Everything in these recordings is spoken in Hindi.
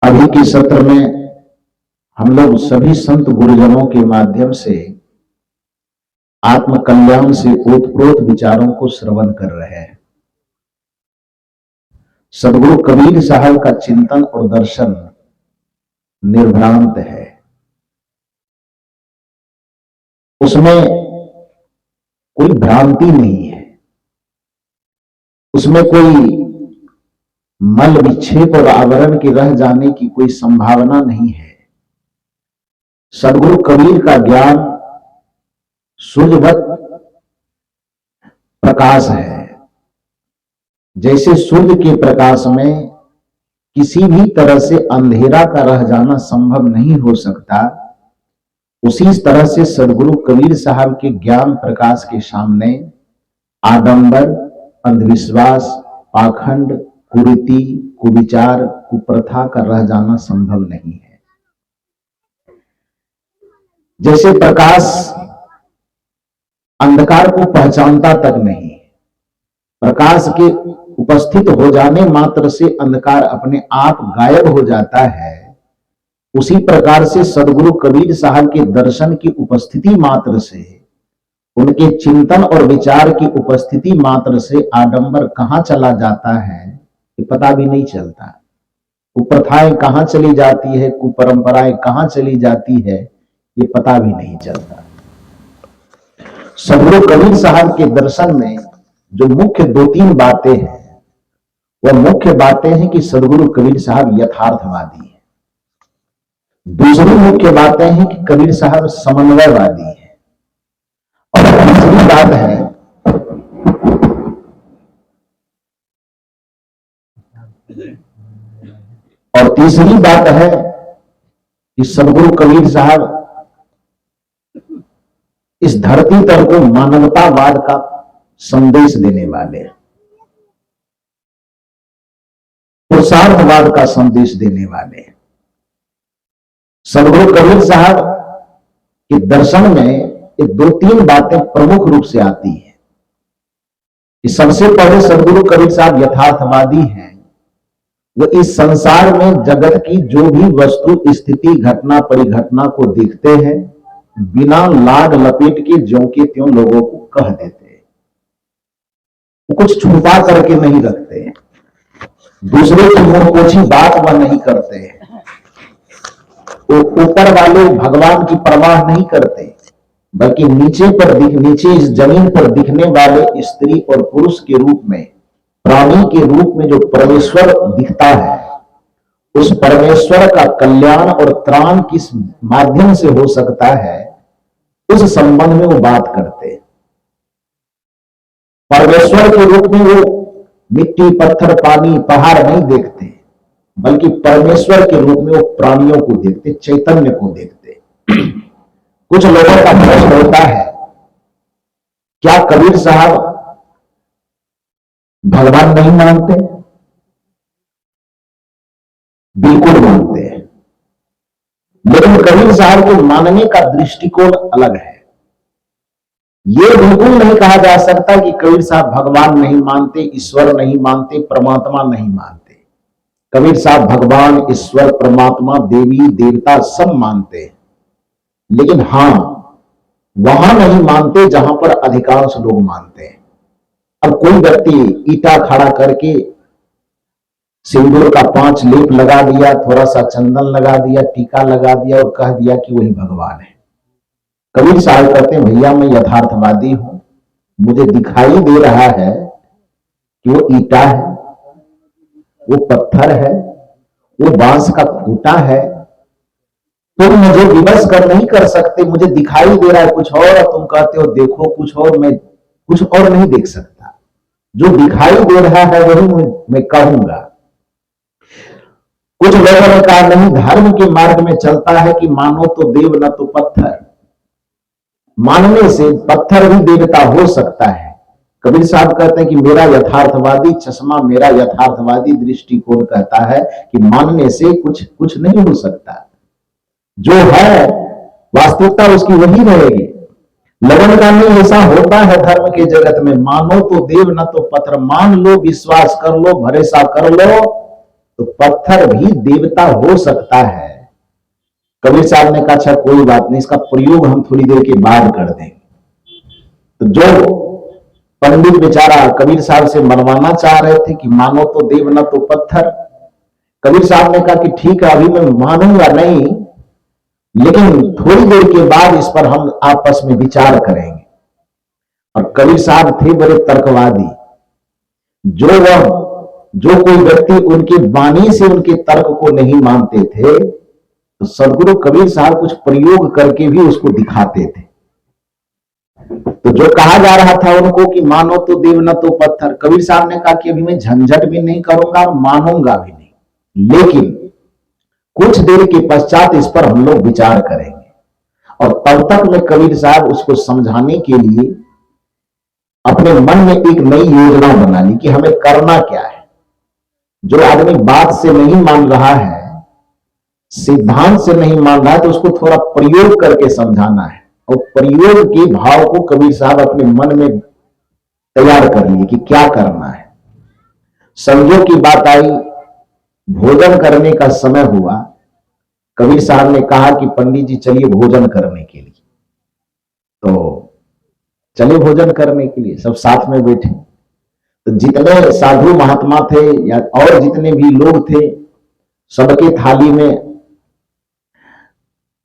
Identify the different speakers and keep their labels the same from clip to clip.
Speaker 1: अभी के सत्र में हम लोग सभी संत गुरुजनों के माध्यम से आत्म कल्याण से ओतप्रोत विचारों को श्रवण कर रहे हैं। सदगुरु कबीर साहब का चिंतन और दर्शन निर्भ्रांत है। उसमें कोई भ्रांति नहीं है, उसमें कोई मल विक्षेप और आवरण के रह जाने की कोई संभावना नहीं है। सदगुरु कबीर का ज्ञान सूर्यवत प्रकाश है। जैसे सूर्य के प्रकाश में किसी भी तरह से अंधेरा का रह जाना संभव नहीं हो सकता, उसी तरह से सदगुरु कबीर साहब के ज्ञान प्रकाश के सामने आडंबर, अंधविश्वास, पाखंड, कुरीति, कुविचार, कुप्रथा का रह जाना संभव नहीं है। जैसे प्रकाश अंधकार को पहचानता तक नहीं, प्रकाश के उपस्थित हो जाने मात्र से अंधकार अपने आप गायब हो जाता है, उसी प्रकार से सदगुरु कबीर साहब के दर्शन की उपस्थिति मात्र से, उनके चिंतन और विचार की उपस्थिति मात्र से आडंबर कहां चला जाता है ये पता भी नहीं चलता। कुप्रथाएं कहां चली जाती है, कुपरंपराएं कहां चली जाती है ये पता भी नहीं चलता। सदगुरु कबीर साहब के दर्शन में जो मुख्य दो तीन बातें हैं, वह मुख्य बातें हैं कि सदगुरु कबीर साहब यथार्थवादी है। दूसरी मुख्य बातें हैं कि कबीर साहब समन्वयवादी है। और तीसरी बात है कि सदगुरु कबीर साहब इस धरती तल को मानवतावाद का संदेश देने वाले हैं, पुरुषार्थवाद का संदेश देने वाले हैं। सदगुरु कबीर साहब के दर्शन में ये दो तीन बातें प्रमुख रूप से आती हैं कि सबसे पहले सदगुरु कबीर साहब यथार्थवादी हैं। वो इस संसार में जगत की जो भी वस्तु, स्थिति, घटना, परिघटना को देखते हैं, बिना लाग लपेट के ज्यों के त्यों लोगों को कह देते हैं। वो कुछ छुपा करके नहीं रखते हैं, दूसरे की मुंहपोछी बात वह नहीं करते हैं, वो ऊपर वाले भगवान की परवाह नहीं करते, बल्कि नीचे इस जमीन पर दिखने वाले स्त्री और पुरुष के रूप में, प्राणी के रूप में जो परमेश्वर दिखता है, उस परमेश्वर का कल्याण और त्राण किस माध्यम से हो सकता है, उस संबंध में वो बात करते हैं। परमेश्वर के रूप में वो मिट्टी, पत्थर, पानी, पहाड़ नहीं देखते, बल्कि परमेश्वर के रूप में वो प्राणियों को देखते, चैतन्य को देखते। कुछ लोगों का प्रश्न होता है, क्या कबीर साहब भगवान नहीं मानते? बिल्कुल मानते हैं, लेकिन कबीर साहब के मानने का दृष्टिकोण अलग है। यह बिल्कुल नहीं कहा जा सकता कि कबीर साहब भगवान नहीं मानते, ईश्वर नहीं मानते, परमात्मा नहीं मानते। कबीर साहब भगवान, ईश्वर, परमात्मा, देवी देवता सब मानते हैं, लेकिन हां, वहां नहीं मानते जहां पर अधिकांश लोग मानते हैं। अब कोई व्यक्ति ईटा खड़ा करके सिंदूर का 5 लेप लगा दिया, थोड़ा सा चंदन लगा दिया, टीका लगा दिया और कह दिया कि वही भगवान है। कबीर साहब कहते हैं, भैया मैं यथार्थवादी हूं, मुझे दिखाई दे रहा है कि वो ईटा है, वो पत्थर है, वो बांस का खूंटा है, तुम मुझे विवश कर नहीं कर सकते। मुझे दिखाई दे रहा है कुछ और तुम कहते हो देखो कुछ और, मैं कुछ और नहीं देख सकता। जो दिखाई दे रहा है वही मैं कहूंगा। कुछ लोगों ने कहा नहीं, धर्म के मार्ग में चलता है कि मानो तो देव न तो पत्थर। मानने से पत्थर भी देवता हो सकता है। कबीर साहब कहते हैं कि मेरा यथार्थवादी चश्मा, मेरा यथार्थवादी दृष्टिकोण कहता है कि मानने से कुछ नहीं हो सकता। जो है वास्तविकता उसकी वही रहेगी। लगन का नहीं ऐसा होता है धर्म के जगत में, मानो तो देव न तो पत्थर। मान लो, विश्वास कर लो, भरोसा कर लो, तो पत्थर भी देवता हो सकता है। कबीर साहब ने कहा अच्छा कोई बात नहीं, इसका प्रयोग हम थोड़ी देर के बाद कर देंगे। तो जो पंडित बेचारा कबीर साहब से मनवाना चाह रहे थे कि मानो तो देव न तो पत्थर, कबीर साहब ने कहा कि ठीक है अभी मैं मानूंगा नहीं, लेकिन थोड़ी देर के बाद इस पर हम आपस में विचार करेंगे। और कबीर साहब थे बड़े तर्कवादी। जो कोई व्यक्ति उनकी वाणी से उनके तर्क को नहीं मानते थे तो सदगुरु कबीर साहब कुछ प्रयोग करके भी उसको दिखाते थे। तो जो कहा जा रहा था उनको कि मानो तो देव न तो पत्थर, कबीर साहब ने कहा कि अभी मैं झंझट भी नहीं करूंगा और मानूंगा भी नहीं, लेकिन कुछ देर के पश्चात इस पर हम लोग विचार करेंगे। और तब तक में कबीर साहब उसको समझाने के लिए अपने मन में एक नई योजना बना ली कि हमें करना क्या है। जो आदमी बात से नहीं मान रहा है, सिद्धांत से नहीं मान रहा है, तो उसको थोड़ा प्रयोग करके समझाना है। और प्रयोग के भाव को कबीर साहब अपने मन में तैयार कर लिए कि क्या करना है। संजोग की बात आई, भोजन करने का समय हुआ। कबीर साहब ने कहा कि पंडित जी चलिए भोजन करने के लिए। तो चले भोजन करने के लिए, सब साथ में बैठे। तो जितने साधु महात्मा थे या और जितने भी लोग थे, सबके थाली में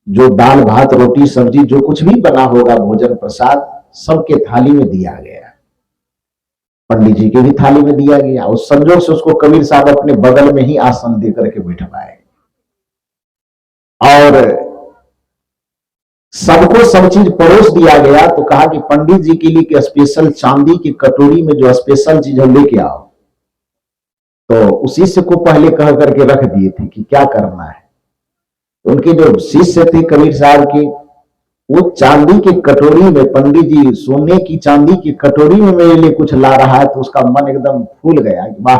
Speaker 1: जो दाल भात रोटी सब्जी जो कुछ भी बना होगा भोजन प्रसाद, सबके थाली में दिया गया। पंडित जी की भी थाली में दिया गया। उस संजोग से उसको कबीर साहब अपने बगल में ही आसन दे करके बैठवाए और सबको सब चीज परोस दिया गया। तो कहा कि पंडित जी के लिए स्पेशल चांदी की कटोरी में जो स्पेशल चीज है लेके आओ। तो उसी से को पहले कह करके रख दिए थे कि क्या करना है। उनके जो शिष्य थे कबीर साहब के, वो चांदी की कटोरी में, पंडित जी सोने की चांदी की कटोरी में मेरे लिए कुछ ला रहा है, तो उसका मन एकदम फूल गया कि वाह,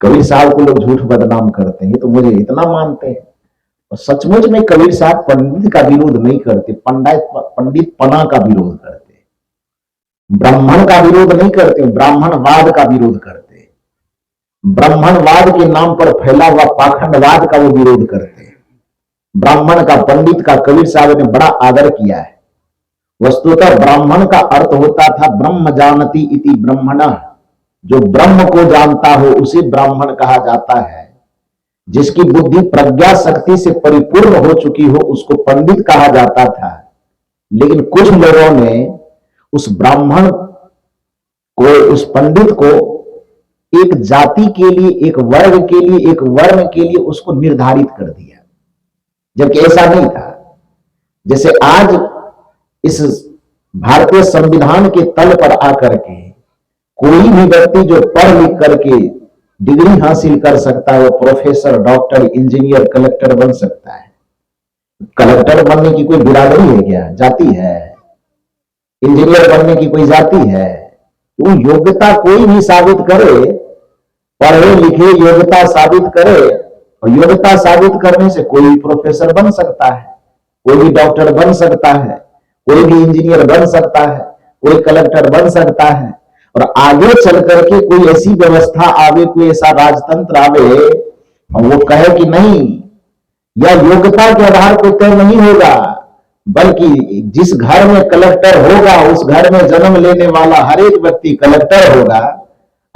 Speaker 1: कबीर साहब को लोग झूठ बदनाम करते हैं, तो मुझे इतना मानते हैं। और सचमुच में कबीर साहब पंडित का विरोध नहीं करते, पंडित पना का विरोध करते, ब्राह्मण का विरोध नहीं करते, ब्राह्मणवाद का विरोध करते, ब्राह्मणवाद के नाम पर फैला हुआ पाखंडवाद का वो विरोध करते। ब्राह्मण का, पंडित का कबीर साहब ने बड़ा आदर किया है। वस्तुतः ब्राह्मण का अर्थ होता था ब्रह्म जानती इति ब्रह्मणः, जो ब्रह्म को जानता हो उसे ब्राह्मण कहा जाता है। जिसकी बुद्धि प्रज्ञा शक्ति से परिपूर्ण हो चुकी हो उसको पंडित कहा जाता था। लेकिन कुछ लोगों ने उस ब्राह्मण को, उस पंडित को एक जाति के लिए, एक वर्ग के लिए, एक वर्ण के लिए उसको निर्धारित कर दिया, जबकि ऐसा नहीं था। जैसे आज इस भारतीय संविधान के तल पर आकर के कोई भी व्यक्ति जो पढ़ लिख करके डिग्री हासिल कर सकता है, वो प्रोफेसर, डॉक्टर, इंजीनियर, कलेक्टर बन सकता है। कलेक्टर बनने की कोई बिरादरी है क्या? जाति है? इंजीनियर बनने की कोई जाति है? वो योग्यता कोई भी साबित करे, पढ़े लिखे योग्यता साबित करे, और योग्यता साबित करने से कोई भी प्रोफेसर बन सकता है, कोई भी डॉक्टर बन सकता है, कोई भी इंजीनियर बन सकता है, कोई कलेक्टर बन सकता है। और आगे चल करके कोई ऐसी व्यवस्था आवे, कोई ऐसा राजतंत्र आवे और वो कहे कि नहीं, यह योग्यता के आधार पर तय नहीं होगा, बल्कि जिस घर में कलेक्टर होगा उस घर में जन्म लेने वाला हर एक व्यक्ति कलेक्टर होगा,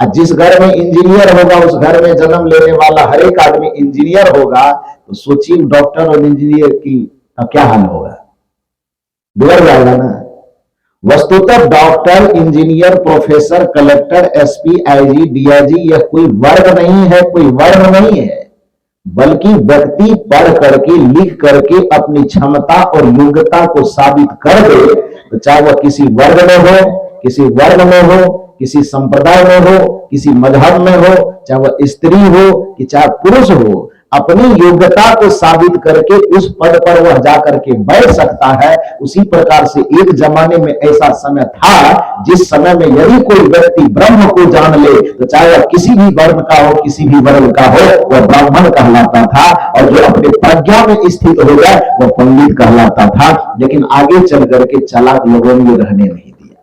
Speaker 1: और जिस घर में इंजीनियर होगा उस घर में जन्म लेने वाला हर एक आदमी इंजीनियर होगा। तो सोचिए डॉक्टर और इंजीनियर की क्या हाल होगा, बिगड़ जाएगा ना। वस्तुतः doctor, engineer, professor, collector, SP, IG, DIG यह कोई वर्ग नहीं है, कोई वर्ण नहीं है, बल्कि व्यक्ति पढ़ करके, लिख करके अपनी क्षमता और योग्यता को साबित कर दे, तो चाहे वह किसी वर्ग में हो, किसी वर्ण में हो, किसी संप्रदाय में हो, किसी मजहब में हो, चाहे वह स्त्री हो कि चाहे पुरुष हो, अपनी योग्यता को साबित करके उस पद पर वह जाकर के बैठ सकता है। उसी प्रकार से एक जमाने में ऐसा समय था जिस समय में यदि कोई व्यक्ति ब्रह्म को जान ले तो चाहे वह किसी भी वर्ण का हो, किसी भी वर्ण का हो, वह ब्राह्मण कहलाता था, और जो अपने प्रज्ञा में स्थित हो जाए वह पंडित कहलाता था। लेकिन आगे चल करके चालाक लोगों ने रहने नहीं दिया।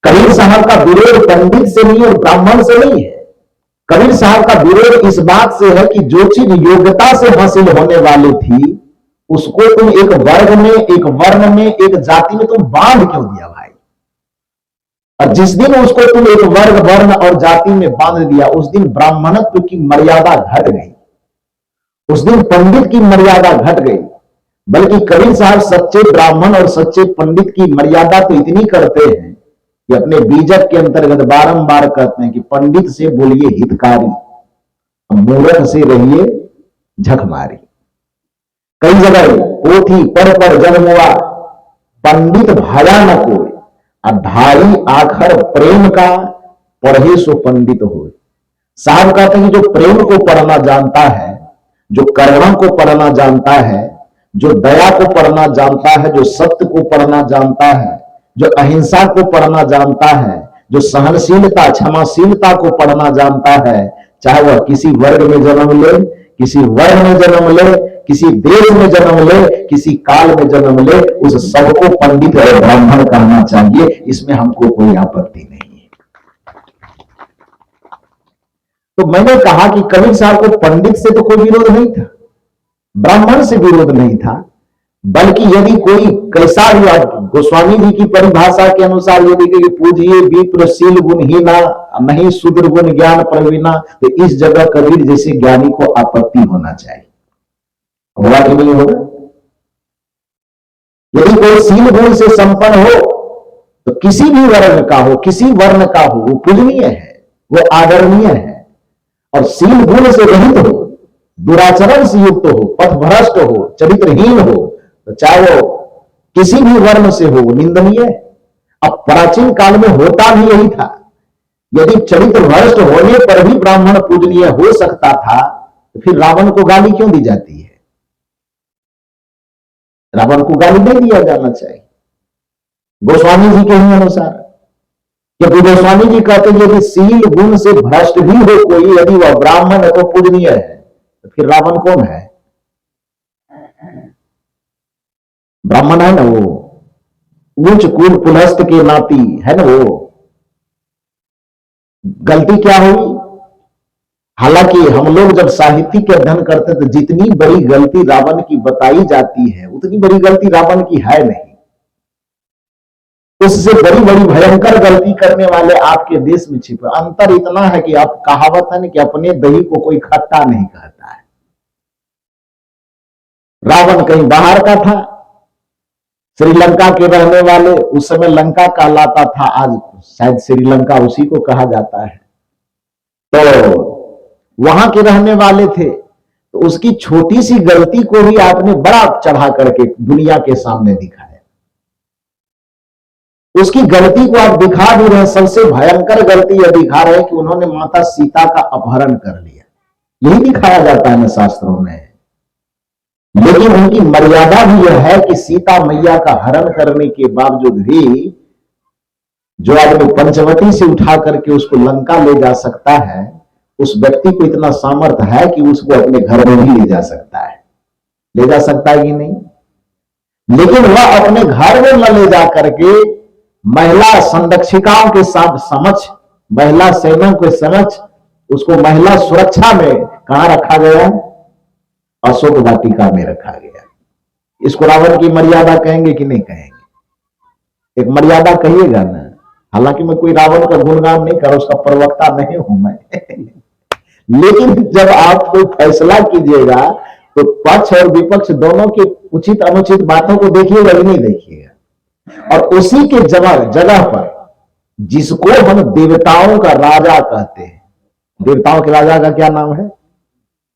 Speaker 1: कबीर साहब साहब का विरोध पंडित से नहीं और ब्राह्मण से नहीं है। कबीर साहब का विरोध इस बात से है कि जो चीज योग्यता से हासिल होने वाली थी उसको तुम एक वर्ग में, एक वर्ण में, एक जाति में तुम बांध क्यों दिया भाई। और जिस दिन उसको तुम एक वर्ग, वर्ण और जाति में बांध दिया उस दिन ब्राह्मणत्व की मर्यादा घट गई, उस दिन पंडित की मर्यादा घट गई। बल्कि कबीर साहब सच्चे ब्राह्मण और सच्चे पंडित की मर्यादा तो इतनी करते हैं कि अपने बीजक के अंतर्गत बारंबार कहते हैं कि पंडित से बोलिए हितकारी, मूर्ख से रहिए झकमारी। कई जगह पोथी पर जन्म हुआ पंडित भाया न कोई, ढाई आखर प्रेम का पढ़े सो पंडित हो। साहब कहते हैं कि जो प्रेम को पढ़ना जानता है, जो करुणा को पढ़ना जानता है, जो दया को पढ़ना जानता है, जो सत्य को पढ़ना जानता है, जो अहिंसा को पढ़ना जानता है, जो सहनशीलता, क्षमाशीलता को पढ़ना जानता है, चाहे वह किसी वर्ग में जन्म ले, किसी वर्ण में जन्म ले, किसी देश में जन्म ले, किसी काल में जन्म ले, उस सबको पंडित और ब्राह्मण कहना चाहिए। इसमें हमको कोई आपत्ति नहीं है। तो मैंने कहा कि कबीर साहब को पंडित से तो कोई विरोध नहीं था, ब्राह्मण से विरोध नहीं था, बल्कि यदि कोई कैसा हुआ, गोस्वामी जी की परिभाषा के अनुसार यदि कि पूजिए विप्रशील गुणहीना नहीं शूद्र गुण ज्ञान प्रवीणा, तो इस जगह कबीर जैसे ज्ञानी को आपत्ति होना चाहिए। होगा कि नहीं होगा? यदि कोई शील गुण से संपन्न हो तो किसी भी वर्ण का हो, किसी वर्ण का हो, वो पूजनीय है, वो आदरणीय है। और शील गुण से रहित हो, दुराचरण से युक्त हो, पथभ्रष्ट हो, चरित्रहीन हो, तो चाहे वो किसी भी वर्ण से हो, वो निंदनीय है। अब प्राचीन काल में होता भी यही था। यदि चरित्र भ्रष्ट होने पर भी ब्राह्मण पूजनीय हो सकता था तो फिर रावण को गाली क्यों दी जाती है? रावण को गाली नहीं दिया जाना चाहिए गोस्वामी जी के ही अनुसार, क्योंकि गोस्वामी जी कहते हैं यदि शील गुण से भ्रष्ट भी हो कोई, यदि वह ब्राह्मण है तो पूजनीय है, तो फिर रावण कौन है? ब्राह्मण है ना वो, उच्च कुल पुलस्त के नाती है ना वो। गलती क्या होगी? हालांकि हम लोग जब साहित्य के अध्ययन करते तो जितनी बड़ी गलती रावण की बताई जाती है उतनी बड़ी गलती रावण की है नहीं। उससे बड़ी बड़ी भयंकर गलती करने वाले आपके देश में छिपे। अंतर इतना है कि आप कहावत है ना कि अपने दही को कोई खट्टा नहीं कहता है। रावण कहीं बाहर का था, श्रीलंका के रहने वाले, उस समय लंका कहलाता था, आज शायद श्रीलंका उसी को कहा जाता है। तो वहां के रहने वाले थे, तो उसकी छोटी सी गलती को भी आपने बड़ा चढ़ा करके दुनिया के सामने दिखाया। उसकी गलती को आप दिखा भी रहे, सबसे भयंकर गलती यह दिखा रहे कि उन्होंने माता सीता का अपहरण कर लिया। यही दिखाया जाता है ना शास्त्रों में। लेकिन उनकी मर्यादा भी यह है कि सीता मैया का हरण करने के बावजूद भी जो आदमी पंचवटी से उठा करके उसको लंका ले जा सकता है, उस व्यक्ति को इतना सामर्थ्य है कि उसको अपने घर में भी ले जा सकता है। ले जा सकता है कि नहीं? लेकिन वह अपने घर में न ले जा करके महिला संरक्षिकाओं के साथ समक्ष, महिला सेना के समक्ष उसको महिला सुरक्षा में कहां रखा गया? अशोक वाटिका में रखा गया। इसको रावण की मर्यादा कहेंगे कि नहीं कहेंगे? एक मर्यादा कहिएगा ना। हालांकि मैं कोई रावण का गुणगान नहीं कर, उसका प्रवक्ता नहीं हूं मैं लेकिन जब आप कोई फैसला कीजिएगा तो पक्ष और विपक्ष दोनों की उचित अनुचित बातों को देखिएगा कि नहीं देखिएगा। और उसी के जगह पर जिसको हम देवताओं का राजा कहते हैं, देवताओं के राजा का क्या नाम है?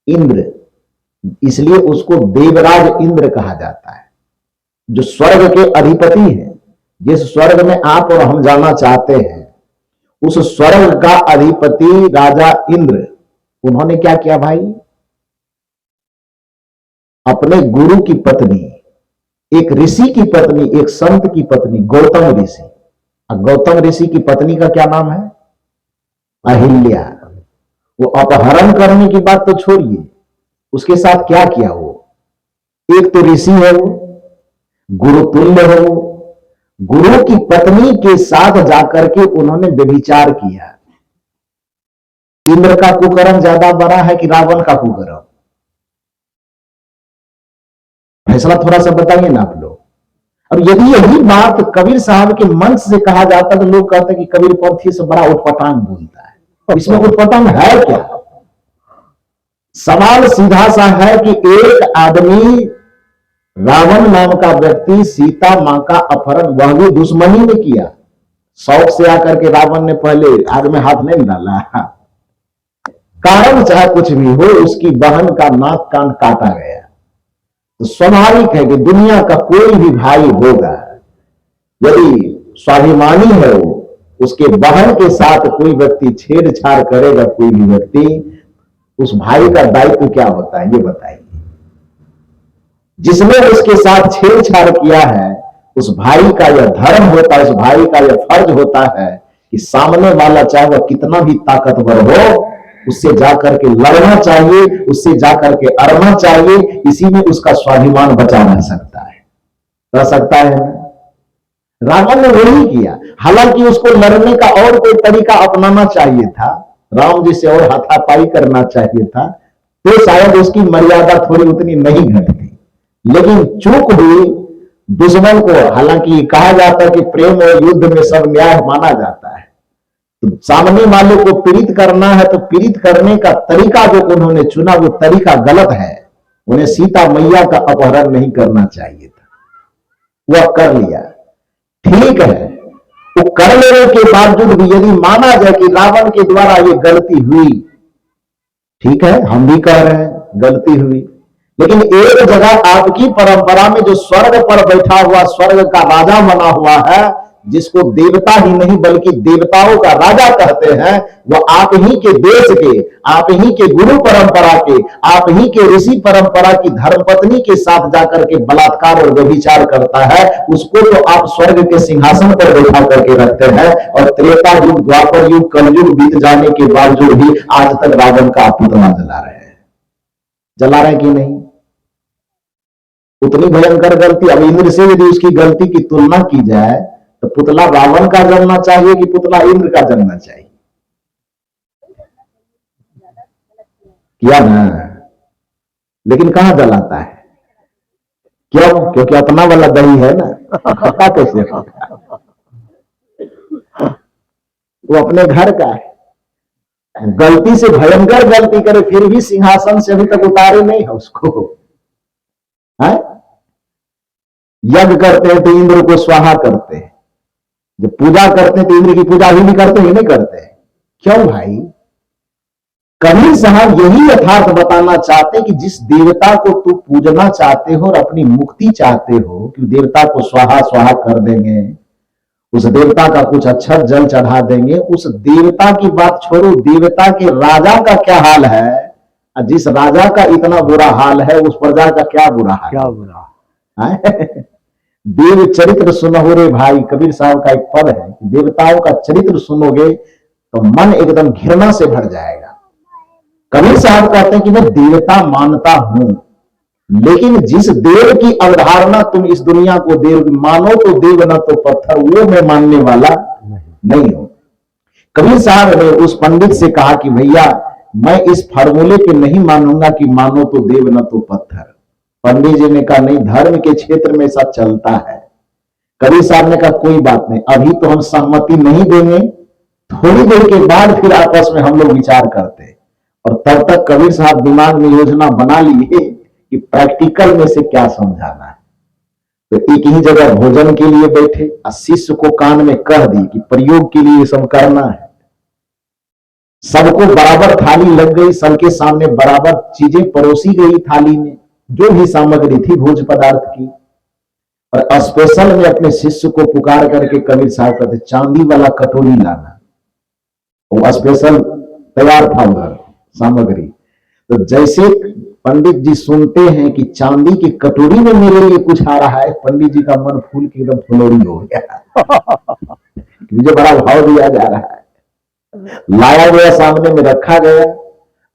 Speaker 1: इंद्र। इसलिए उसको देवराज इंद्र कहा जाता है, जो स्वर्ग के अधिपति हैं। जिस स्वर्ग में आप और हम जाना चाहते हैं, उस स्वर्ग का अधिपति राजा इंद्र, उन्होंने क्या किया भाई? अपने गुरु की पत्नी, एक ऋषि की पत्नी, एक संत की पत्नी, गौतम ऋषि। गौतम ऋषि की पत्नी का क्या नाम है? अहिल्या। वो अपहरण करने की बात तो छोड़िए, उसके साथ क्या किया? वो एक तो ऋषि है, वो गुरुतुल्य है, गुरु की पत्नी के साथ जाकर के उन्होंने व्यभिचार किया। इंद्र का कुकर्म ज्यादा बड़ा है कि रावण का कुकर्म? फैसला थोड़ा सा बताइए ना आप लोग। और यदि यही बात कबीर साहब के मंच से कहा जाता तो लोग कहते हैं कि कबीर पंथी से बड़ा उटपटांग बोलता है। इसमें उटपटांग है क्या? सवाल सीधा सा है कि एक आदमी, रावण नाम का व्यक्ति, सीता मां का अपहरण वह भी दुश्मनी में किया। शौक से आकर के रावण ने पहले आग में हाथ नहीं डाला। कारण चाहे कुछ भी हो, उसकी बहन का नाक कान काटा गया। तो स्वाभाविक है कि दुनिया का कोई भी भाई होगा, यदि स्वाभिमानी है वो, उसके बहन के साथ कोई व्यक्ति छेड़छाड़ करेगा, कोई भी व्यक्ति, उस भाई का दायित्व क्या होता है ये बताइए। जिसने उसके साथ छेड़छाड़ किया है, उस भाई का यह धर्म होता है, उस भाई का यह फर्ज होता है कि सामने वाला चाहे वह कितना भी ताकतवर हो, उससे जाकर के लड़ना चाहिए, उससे जाकर के अड़ना चाहिए। इसी में उसका स्वाभिमान बचा रह सकता है, रह सकता है ना? रावण ने वही किया। हालांकि उसको लड़ने का और कोई तरीका अपनाना चाहिए था, राम जी से और हाथापाई करना चाहिए था, तो शायद उसकी मर्यादा थोड़ी उतनी नहीं घटती। लेकिन चूक हुई, दुश्मन को, हालांकि कहा जाता है कि प्रेम और युद्ध में सब न्याय माना जाता है, तो सामने वाले को पीड़ित करना है तो पीड़ित करने का तरीका जो उन्होंने चुना वो तरीका गलत है। उन्हें सीता मैया का अपहरण नहीं करना चाहिए था, वह कर लिया, ठीक है। वो कर लेने के बावजूद भी यदि माना जाए कि रावण के द्वारा ये गलती हुई, ठीक है, हम भी कह रहे हैं गलती हुई, लेकिन एक जगह आपकी परंपरा में जो स्वर्ग पर बैठा हुआ, स्वर्ग का राजा बना हुआ है, जिसको देवता ही नहीं बल्कि देवताओं का राजा कहते हैं, वह आप ही के देश के, आप ही के गुरु परंपरा के, आप ही के ऋषि परंपरा की धर्मपत्नी के साथ जाकर के बलात्कार और व्यभिचार करता है, उसको तो आप स्वर्ग के सिंहासन पर बैठा करके रखते हैं। और त्रेता युग, द्वापर युग, कलयुग बीत जाने के बावजूद भी आज तक रावण का पुतला जला रहे हैं। जला रहे कि नहीं? उतनी भयंकर गलती। अब इंद्र से यदि उसकी गलती की तुलना की जाए तो पुतला रावण का जलना चाहिए कि पुतला इंद्र का जलना चाहिए? किया ना, लेकिन कहां जलाता है? क्यों? क्योंकि अपना वाला दही है ना, खट्टा कैसे होगा? वो अपने घर का है। गलती से भयंकर गलती करे फिर भी सिंहासन से अभी तक उतारे नहीं है उसको, है? यज्ञ करते हैं तो इंद्र को स्वाहा करते हैं, जब पूजा करते हैं तो इंद्र की पूजा भी करते हैं, नहीं करते? क्यों भाई? कबीर साहब यही यथार्थ बताना चाहते कि जिस देवता को तू पूजना चाहते हो और अपनी मुक्ति चाहते हो कि देवता को स्वाहा स्वाहा कर देंगे, उस देवता का कुछ अक्षर जल चढ़ा देंगे, उस देवता की बात छोड़ो, देवता के राजा का क्या हाल है? जिस राजा का इतना बुरा हाल है उस प्रजा का क्या बुरा हाल, क्या बुरा है? देव चरित्र सुनो रे भाई, कबीर साहब का एक पद है, देवताओं का चरित्र सुनोगे तो मन एकदम घृणा से भर जाएगा। कबीर साहब कहते हैं कि मैं देवता मानता हूं, लेकिन जिस देव की अवधारणा तुम इस दुनिया को देव मानो तो देव न तो पत्थर, वो मैं मानने वाला नहीं हूं। कबीर साहब ने उस पंडित से कहा कि भैया मैं इस फार्मूले पे नहीं मानूंगा कि मानो तो देव न तो पत्थर। पंडित जी ने कहा नहीं, धर्म के क्षेत्र में ऐसा चलता है। कबीर साहब ने कहा कोई बात नहीं, अभी तो हम सहमति नहीं देंगे, थोड़ी देर के बाद फिर आपस में हम लोग विचार करते हैं। और तब तक कबीर साहब दिमाग में योजना बना लिए कि प्रैक्टिकल में से क्या समझाना है। तो एक ही जगह भोजन के लिए बैठे और शिष्य को कान में कह दी कि प्रयोग के लिए सब करना है। सबको बराबर थाली लग गई, सबके सामने बराबर चीजें परोसी गई थाली में, जो भी सामग्री थी भोज पदार्थ की। और स्पेशल में अपने शिष्य को पुकार करके कबीर साहब कहते चांदी वाला कटोरी लाना। वो स्पेशल तैयार था उधर सामग्री। तो जैसे पंडित जी सुनते हैं कि चांदी की कटोरी में मेरे लिए कुछ आ रहा है, पंडित जी का मन फूल के एकदम फुलौरी हो गया। मुझे बड़ा भाव दिया जा रहा है। लाया गया, सामने में रखा गया,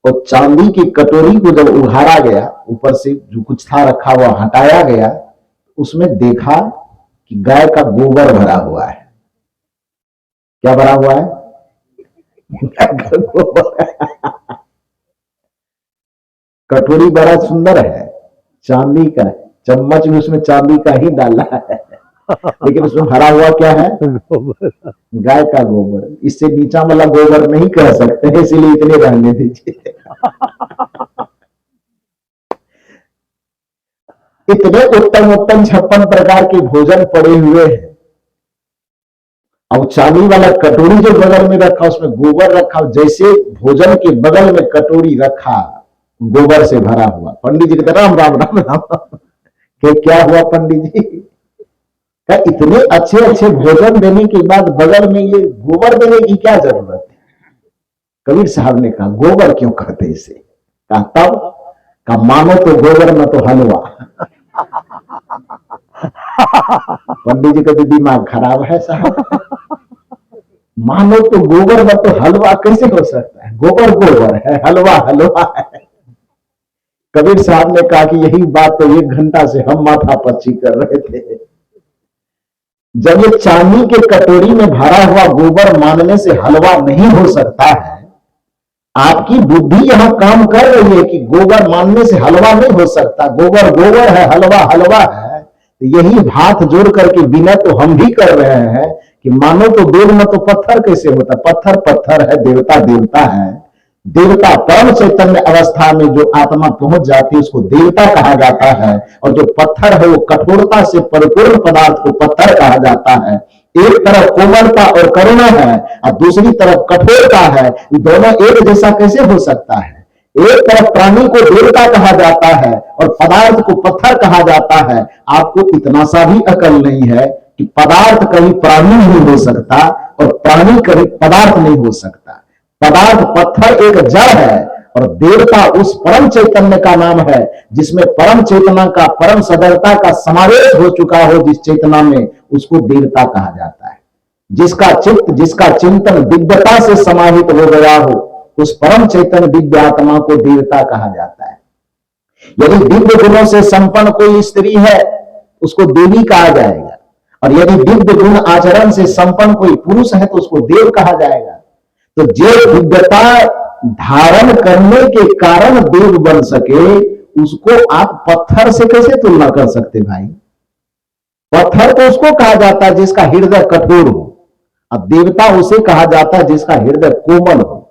Speaker 1: और चांदी की कटोरी को जब उघाड़ा गया, ऊपर से जो कुछ था रखा हुआ हटाया गया, उसमें देखा कि गाय का गोबर भरा हुआ है। क्या भरा हुआ है? गाय का गोबर। कटोरी बड़ा सुंदर है, चांदी का, चम्मच भी उसमें चांदी का ही डाला है, लेकिन उसमें भरा हुआ क्या है? गाय का गोबर। इससे नीचा वाला गोबर नहीं कह सकते, इसीलिए इतने रहने दीजिए। इतने उत्तम उत्तम 56 प्रकार के भोजन पड़े हुए हैं, अब चांदी वाला कटोरी जो बगल में रखा उसमें गोबर रखा, जैसे भोजन के बगल में कटोरी रखा गोबर से भरा हुआ। पंडित जी कहते राम राम राम राम। क्या हुआ पंडित जी? क्या इतने अच्छे अच्छे भोजन देने के बाद बगल में ये गोबर देने की क्या जरूरत है? कबीर साहब ने कहा गोबर क्यों कहते इसे? कहा तब का मानो तो गोबर न तो हलवा। पंडित जी का तो दिमाग खराब है साहब। मानो तो गोबर न तो हलवा कैसे हो सकता है? गोबर गोबर है, हलवा हलवा है। कबीर साहब ने कहा कि यही बात तो 1 घंटा से हम माथा पच्ची कर रहे थे। जब ये चांदी के कटोरी में भरा हुआ गोबर मानने से हलवा नहीं हो सकता है, आपकी बुद्धि यहां काम कर रही है कि गोबर मानने से हलवा नहीं हो सकता, गोबर गोबर है, हलवा हलवा है। तो यही हाथ जोड़ करके बिना तो हम भी कर रहे हैं कि मानो तो दूध में तो पत्थर कैसे होता? पत्थर पत्थर है, देवता देवता है। देवता परम चैतन्य अवस्था में जो आत्मा पहुंच जाती है उसको देवता कहा जाता है, और जो पत्थर है वो कठोरता से परिपूर्ण पदार्थ को पत्थर कहा जाता है। एक तरफ कोमलता और करुणा है और दूसरी तरफ कठोरता है, दोनों एक जैसा कैसे हो सकता है? एक तरफ प्राणी को देवता कहा जाता है और पदार्थ को पत्थर कहा जाता है। आपको इतना सा भी अकल नहीं है कि पदार्थ कभी प्राणी नहीं हो सकता और प्राणी कभी पदार्थ नहीं हो सकता। पदार्थ पत्थर एक जड़ है और देवता उस परम चैतन्य का नाम है जिसमें परम चेतना का, परम सदरता का समावेश हो चुका हो। जिस चेतना में उसको देवता कहा जाता है। जिसका चित्त, जिसका चिंतन दिव्यता से समाहित हो गया हो, उस परम चैतन्य दिव्य आत्मा को देवता कहा जाता है। यदि दिव्य गुणों से संपन्न कोई स्त्री है उसको देवी कहा जाएगा, और यदि दिव्य गुण आचरण से संपन्न कोई पुरुष है तो उसको देव कहा जाएगा। तो जो दिव्यता धारण करने के कारण देव बन सके उसको आप पत्थर से कैसे तुलना कर सकते भाई? पत्थर तो उसको कहा जाता है जिसका हृदय कठोर हो, अब देवता उसे कहा जाता है जिसका हृदय कोमल हो।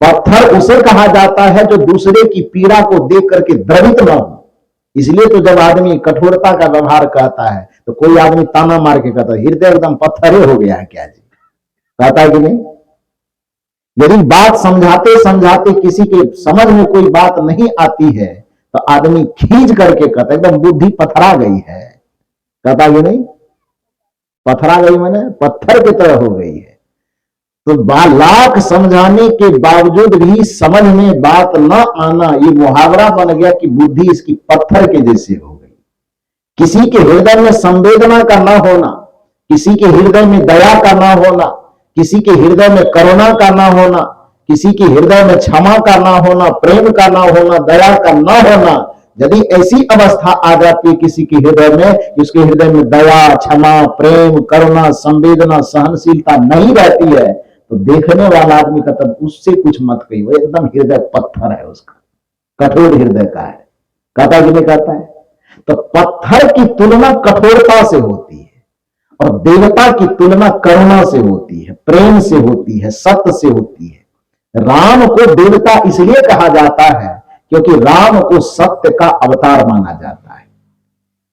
Speaker 1: पत्थर उसे कहा जाता है जो दूसरे की पीड़ा को देख करके द्रवित न हो। इसलिए तो जब आदमी कठोरता का व्यवहार कहता है तो कोई आदमी ताना मार के कहता है हृदय एकदम पत्थर हो गया है क्या जी? कहता है कि नहीं? यदि बात समझाते समझाते किसी के समझ में कोई बात नहीं आती है तो आदमी खींच करके कहता है एकदम बुद्धि पथरा गई है। कहता है कि नहीं? पथरा गई माने पत्थर की तरह हो गई है। तो लाख समझाने के बावजूद भी समझ में बात न आना, ये मुहावरा बन गया कि बुद्धि इसकी पत्थर के जैसे हो गई। किसी के हृदय में संवेदना का न होना, किसी के हृदय में दया का न होना, किसी के हृदय में करुणा का ना होना, किसी के हृदय में क्षमा का ना होना, प्रेम का ना होना, दया का ना होना, यदि ऐसी अवस्था आ जाती है किसी के हृदय में, उसके हृदय में दया, क्षमा, प्रेम, करुणा, संवेदना, सहनशीलता नहीं रहती है, तो देखने वाला आदमी का तब उससे कुछ मत कहिए, वो एकदम हृदय पत्थर है, उसका कठोर हृदय का है। कहता कि नहीं कहता है? तो पत्थर की तुलना कठोरता से होती है और देवता की तुलना करुणा से होती है, प्रेम से होती है, सत्य से होती है। राम को देवता इसलिए कहा जाता है क्योंकि राम को सत्य का अवतार माना जाता है।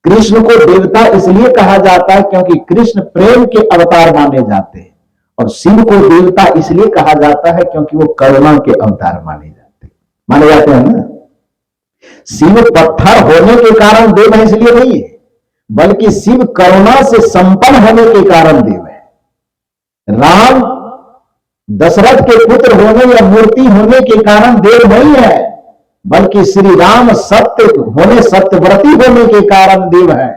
Speaker 1: कृष्ण को देवता इसलिए कहा जाता है क्योंकि कृष्ण प्रेम के अवतार माने जाते हैं, और शिव को देवता इसलिए कहा जाता है क्योंकि वो करुणा के अवतार माने जाते हैं ना। शिव पत्थर होने के कारण देव है इसलिए नहीं है, बल्कि शिव करुणा से संपन्न होने के कारण देव है। राम दशरथ के पुत्र होने या मूर्ति होने के कारण देव नहीं है, बल्कि श्री राम सत्य होने, सत्यव्रती होने के कारण देव है।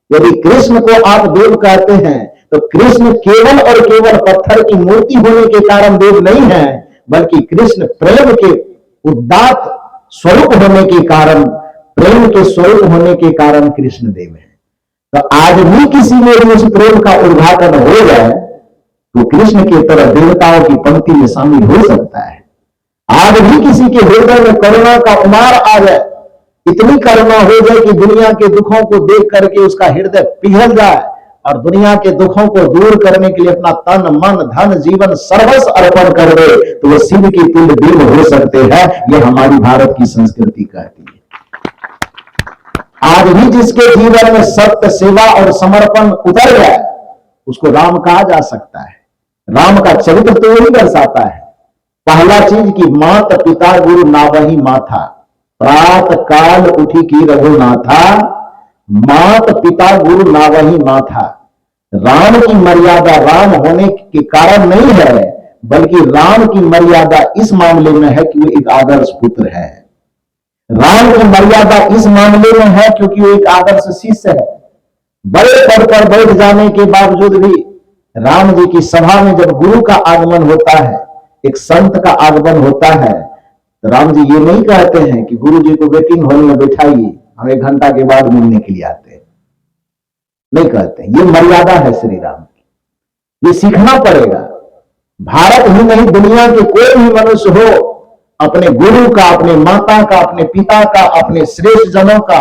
Speaker 1: यदि कृष्ण को आप देव कहते हैं तो कृष्ण केवल और केवल पत्थर की मूर्ति होने के कारण देव नहीं है, बल्कि कृष्ण प्रेम के उदात्त स्वरूप होने के कारण, प्रेम के स्वरूप होने के कारण कृष्ण देव है। तो आज भी किसी में उस प्रेम का उद्घाटन हो जाए तो कृष्ण की तरह देवताओं की पंक्ति में शामिल हो सकता है। आज भी किसी के हृदय में करुणा का उमार आ जाए, इतनी करुणा हो जाए कि दुनिया के दुखों को देख करके उसका हृदय पिघल जाए और दुनिया के दुखों को दूर करने के लिए अपना तन मन धन जीवन सर्वस्व अर्पण कर दे, तो वो शिव की तुल्य देव हो सकते हैं। ये हमारी भारत की संस्कृति कहती है। आज भी जिसके जीवन में सत्य सेवा और समर्पण उतर जाए उसको राम कहा जा सकता है। राम का चरित्र तो यही दर्शाता है। पहला चीज कि मात पिता गुरु नावही माथा, प्रात काल उठी की रघुनाथा, मात पिता गुरु नावही माथा। राम की मर्यादा राम होने के कारण नहीं है, बल्कि राम की मर्यादा इस मामले में है कि वो एक आदर्श पुत्र है। राम की मर्यादा इस मामले में है क्योंकि वो एक आदर्श शिष्य है। बड़े पद पर बैठ जाने के बावजूद भी राम जी की सभा में जब गुरु का आगमन होता है, एक संत का आगमन होता है, तो राम जी ये नहीं कहते हैं कि गुरु जी को वेटिंग हॉल में बैठाइए, हम 1 घंटा के बाद मिलने के लिए आते हैं, नहीं कहते। ये मर्यादा है श्री राम की, ये सीखना पड़ेगा। भारत ही नहीं दुनिया के कोई भी मनुष्य हो अपने गुरु का, अपने माता का, अपने पिता का, अपने श्रेष्ठ जनों का,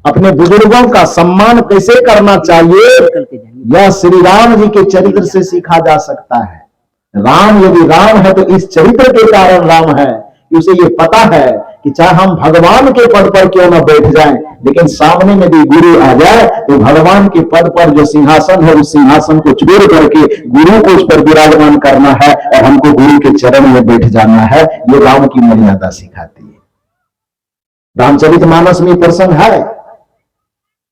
Speaker 1: अपने बुजुर्गों का सम्मान कैसे करना चाहिए, यह श्री राम जी के चरित्र से सीखा जा सकता है। राम यदि राम है तो इस चरित्र के कारण राम है कि उसे ये पता है कि चाहे हम भगवान के पद पर क्यों न बैठ जाएं, लेकिन सामने में भी गुरु आ जाए तो भगवान के पद पर जो सिंहासन है उस सिंहासन को छोड़ करके गुरु को उस पर विराजमान करना है और हमको गुरु के चरण में बैठ जाना है। ये राम की मर्यादा सिखाती है। रामचरितमानस में प्रसंग है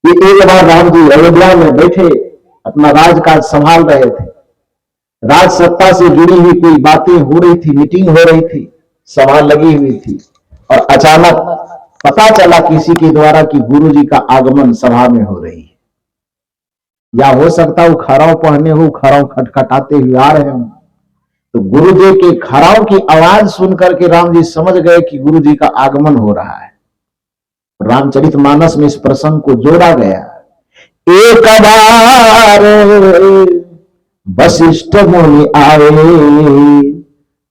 Speaker 1: कि एक बार राम जी अयोध्या में बैठे अपना राजकाज संभाल रहे थे। राज सत्ता से जुड़ी हुई कोई बातें हो रही थी, मीटिंग हो रही थी, सभा लगी हुई थी, और अचानक पता चला किसी के द्वारा कि गुरु जी का आगमन सभा में हो रही है। या हो सकता वो खड़ाव पहने हो, खड़ाव खटखटाते हुए आ रहे हो। तो गुरु जी के खड़ाव की आवाज सुनकर के राम जी समझ गए कि गुरु जी का आगमन हो रहा है। रामचरितमानस में इस प्रसंग को जोड़ा गया। एक बार वशिष्ठ मुनि आए,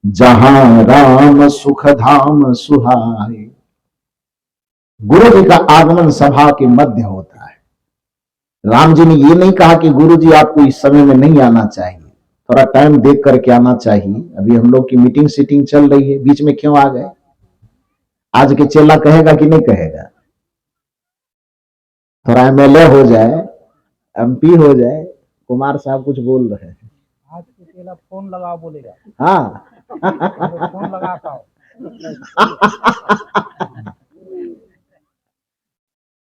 Speaker 1: जहां राम सुख धाम सुहाए। गुरु जी का आगमन सभा के मध्य होता है। राम जी ने ये नहीं कहा कि गुरु जी आपको इस समय में नहीं आना चाहिए, थोड़ा टाइम देख करके आना चाहिए, अभी हम लोग की मीटिंग सीटिंग चल रही है, बीच में क्यों आ गए। आज के चेला कहेगा कि नहीं कहेगा, थोड़ा एमएलए हो जाए, एमपी हो जाए। कुमार साहब कुछ बोल रहे हैं।
Speaker 2: आज के चेला फोन लगाओ बोलेगा।
Speaker 1: हाँ
Speaker 2: फोन लगाता हूं।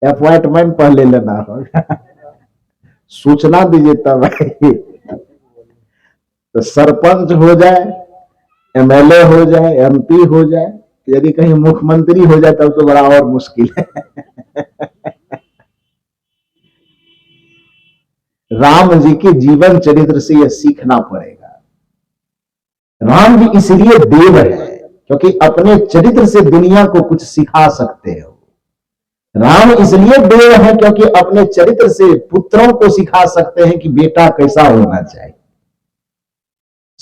Speaker 1: अपॉइंटमेंट पहले लेना होगा, सूचना दीजिए तब। तो सरपंच हो जाए, एमएलए हो जाए, एमपी हो जाए, यदि कहीं मुख्यमंत्री हो जाए तब तो बड़ा और मुश्किल है। राम जी के जीवन चरित्र से यह सीखना पड़ेगा। राम जी इसलिए देव है क्योंकि अपने चरित्र से दुनिया को कुछ सिखा सकते हो। राम इसलिए देव है क्योंकि अपने चरित्र से पुत्रों को सिखा सकते हैं कि बेटा कैसा होना चाहिए,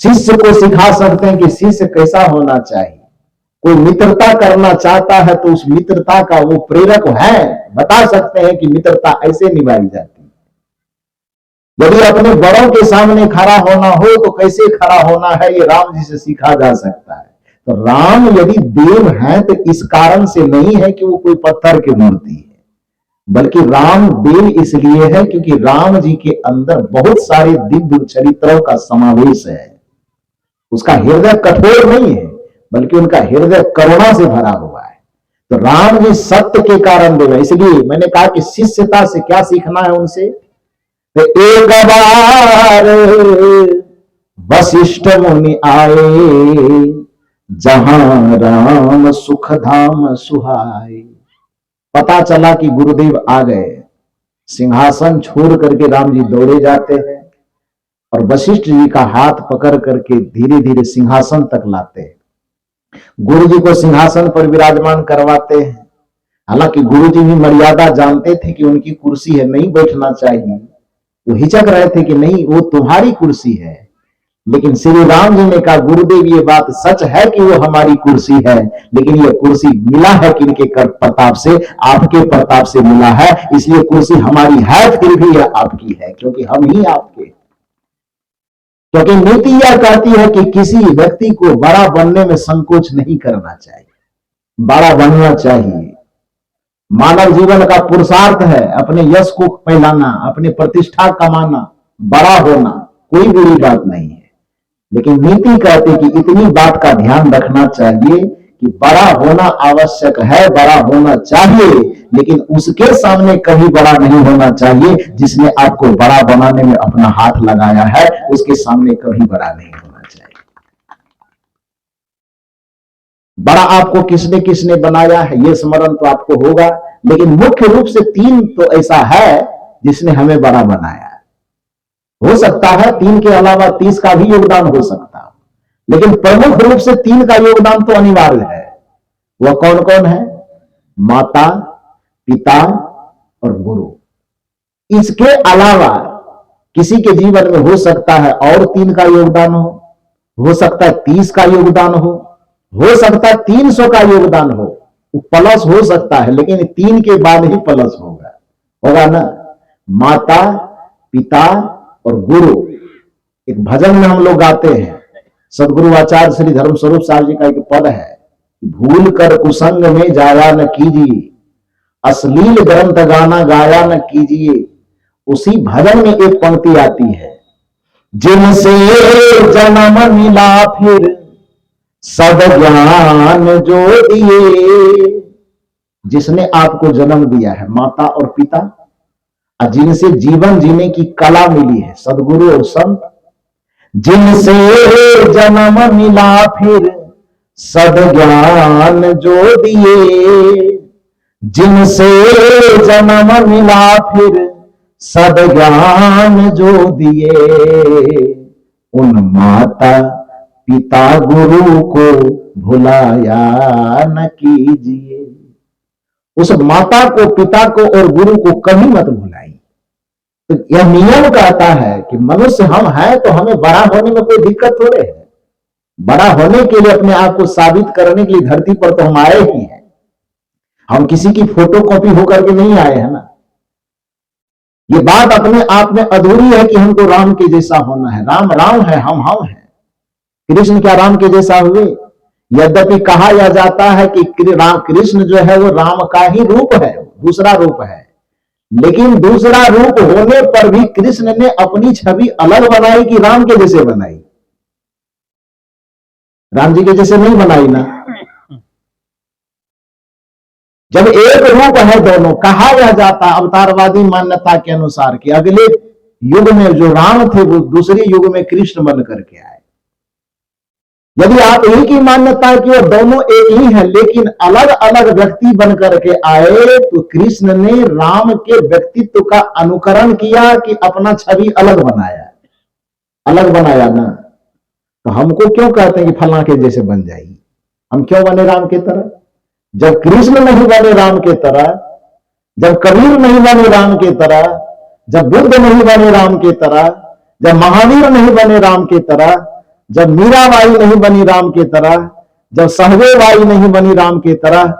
Speaker 1: शिष्य को सिखा सकते हैं कि शिष्य कैसा होना चाहिए। कोई मित्रता करना चाहता है तो उस मित्रता का वो प्रेरक है, बता सकते हैं कि मित्रता ऐसे निभाई जाती है। यदि अपने बड़ों के सामने खड़ा होना हो तो कैसे खड़ा होना है, ये राम जी से सीखा जा सकता है। तो राम यदि देव हैं तो इस कारण से नहीं है कि वो कोई पत्थर की मूर्ति है, बल्कि राम देव इसलिए है क्योंकि राम जी के अंदर बहुत सारे दिव्य चरित्रों का समावेश है। उसका हृदय कठोर नहीं है, बल्कि उनका हृदय करुणा से भरा हुआ है। तो राम जी सत्य के कारण देव है। इसलिए मैंने कहा कि शिष्यता से क्या सीखना है उनसे। तो एक बार वशिष्ठ मुनि आए, जहां राम सुख धाम सुहाए। पता चला कि गुरुदेव आ गए। सिंहासन छोड़ करके राम जी दौड़े जाते हैं और वशिष्ठ जी का हाथ पकड़ करके धीरे धीरे सिंहासन तक लाते हैं। गुरु जी को सिंहासन पर विराजमान करवाते हैं। हालांकि गुरुजी भी मर्यादा जानते थे कि उनकी कुर्सी है, नहीं बैठना चाहिए। वो हिचक रहे थे कि नहीं, वो तुम्हारी कुर्सी है। लेकिन श्री राम जी ने कहा, गुरुदेव ये बात सच है कि वो हमारी कुर्सी है, लेकिन ये कुर्सी मिला है किनके कर प्रताप से? आपके प्रताप से मिला है। इसलिए कुर्सी हमारी है, फिर भी यह आपकी है, क्योंकि हम ही आपके। क्योंकि नीति यह कहती है कि किसी व्यक्ति को बड़ा बनने में संकोच नहीं करना चाहिए, बड़ा बनना चाहिए। मानव जीवन का पुरुषार्थ है अपने यश को फैलाना, अपने प्रतिष्ठा कमाना, बड़ा होना, कोई बुरी बात नहीं है। लेकिन नीति कहती कि इतनी बात का ध्यान रखना चाहिए कि बड़ा होना आवश्यक है, बड़ा होना चाहिए, लेकिन उसके सामने कभी बड़ा नहीं होना चाहिए। जिसने आपको बड़ा बनाने में अपना हाथ लगाया है, उसके सामने कभी बड़ा नहीं होना चाहिए। बड़ा आपको किसने किसने बनाया है ये स्मरण तो आपको होगा, लेकिन मुख्य रूप से 3 तो ऐसा है जिसने हमें बड़ा बनाया है। हो सकता है 3 के अलावा 30 का भी योगदान हो सकता है, लेकिन प्रमुख रूप से 3 का योगदान तो अनिवार्य है। वह कौन कौन है? माता, पिता और गुरु। इसके अलावा किसी के जीवन में हो सकता है और 3 का योगदान हो सकता है 30 का योगदान हो सकता है 300 का योगदान हो, प्लस हो सकता है, लेकिन 3 के बाद ही प्लस होगा ना। माता, पिता और गुरु। एक भजन में हम लोग गाते हैं, सदगुरु आचार्य श्री धर्म स्वरूप साहब जी का एक पद है, भूल कर कुसंग में जाया न कीजिए, अश्लील ग्रंथ गाना गाया न कीजिए। उसी भजन में एक पंक्ति आती है, जिनसे जन्म मिला फिर सब ज्ञान जो दिए। जिसने आपको जन्म दिया है, माता और पिता, और जिनसे जीवन जीने की कला मिली है, सदगुरु और संत। जिनसे जन्म मिला फिर सद ज्ञान जो दिए, जिनसे जन्म मिला फिर सद ज्ञान जो दिए, उन माता पिता गुरु को भुलाया न कीजिए। उस माता को, पिता को और गुरु को कभी मत भुलाइए। तो यह नियम कहता है कि मनुष्य हम हैं तो हमें बड़ा होने में कोई दिक्कत थोड़े है। बड़ा होने के लिए, अपने आप को साबित करने के लिए धरती पर तो हम आए ही हैं। हम किसी की फोटोकॉपी होकर के नहीं आए हैं ना। ये बात अपने आप में अधूरी है कि हमको राम के जैसा होना है। राम राम है, हम हैं। कृष्ण क्या राम के जैसा हुए? यद्यपि कहा यह जाता है कि कृष्ण जो है वो राम का ही रूप है, दूसरा रूप है, लेकिन दूसरा रूप होने पर भी कृष्ण ने अपनी छवि अलग बनाई कि राम के जैसे बनाई? राम जी के जैसे नहीं बनाई ना। जब एक रूप है दोनों, कहा यह जाता अवतारवादी मान्यता के अनुसार कि अगले युग में जो राम थे वो दूसरे युग में कृष्ण बन करके आए। यदि आप यही की मान्यता है कि वो दोनों एक ही है लेकिन अलग अलग व्यक्ति बन करके आए, तो कृष्ण ने राम के व्यक्तित्व का अनुकरण किया कि अपना छवि अलग बनाया ना। तो हमको क्यों कहते हैं कि फलां के जैसे बन जाइए? हम क्यों बने राम के तरह? जब कृष्ण नहीं बने राम के तरह, जब कबीर नहीं बने राम के तरह, जब बुद्ध नहीं बने राम के तरह, जब महावीर नहीं बने राम के तरह, जब मीराबाई नहीं बनी राम के तरह, जब सहदेवाई नहीं बनी राम के तरह,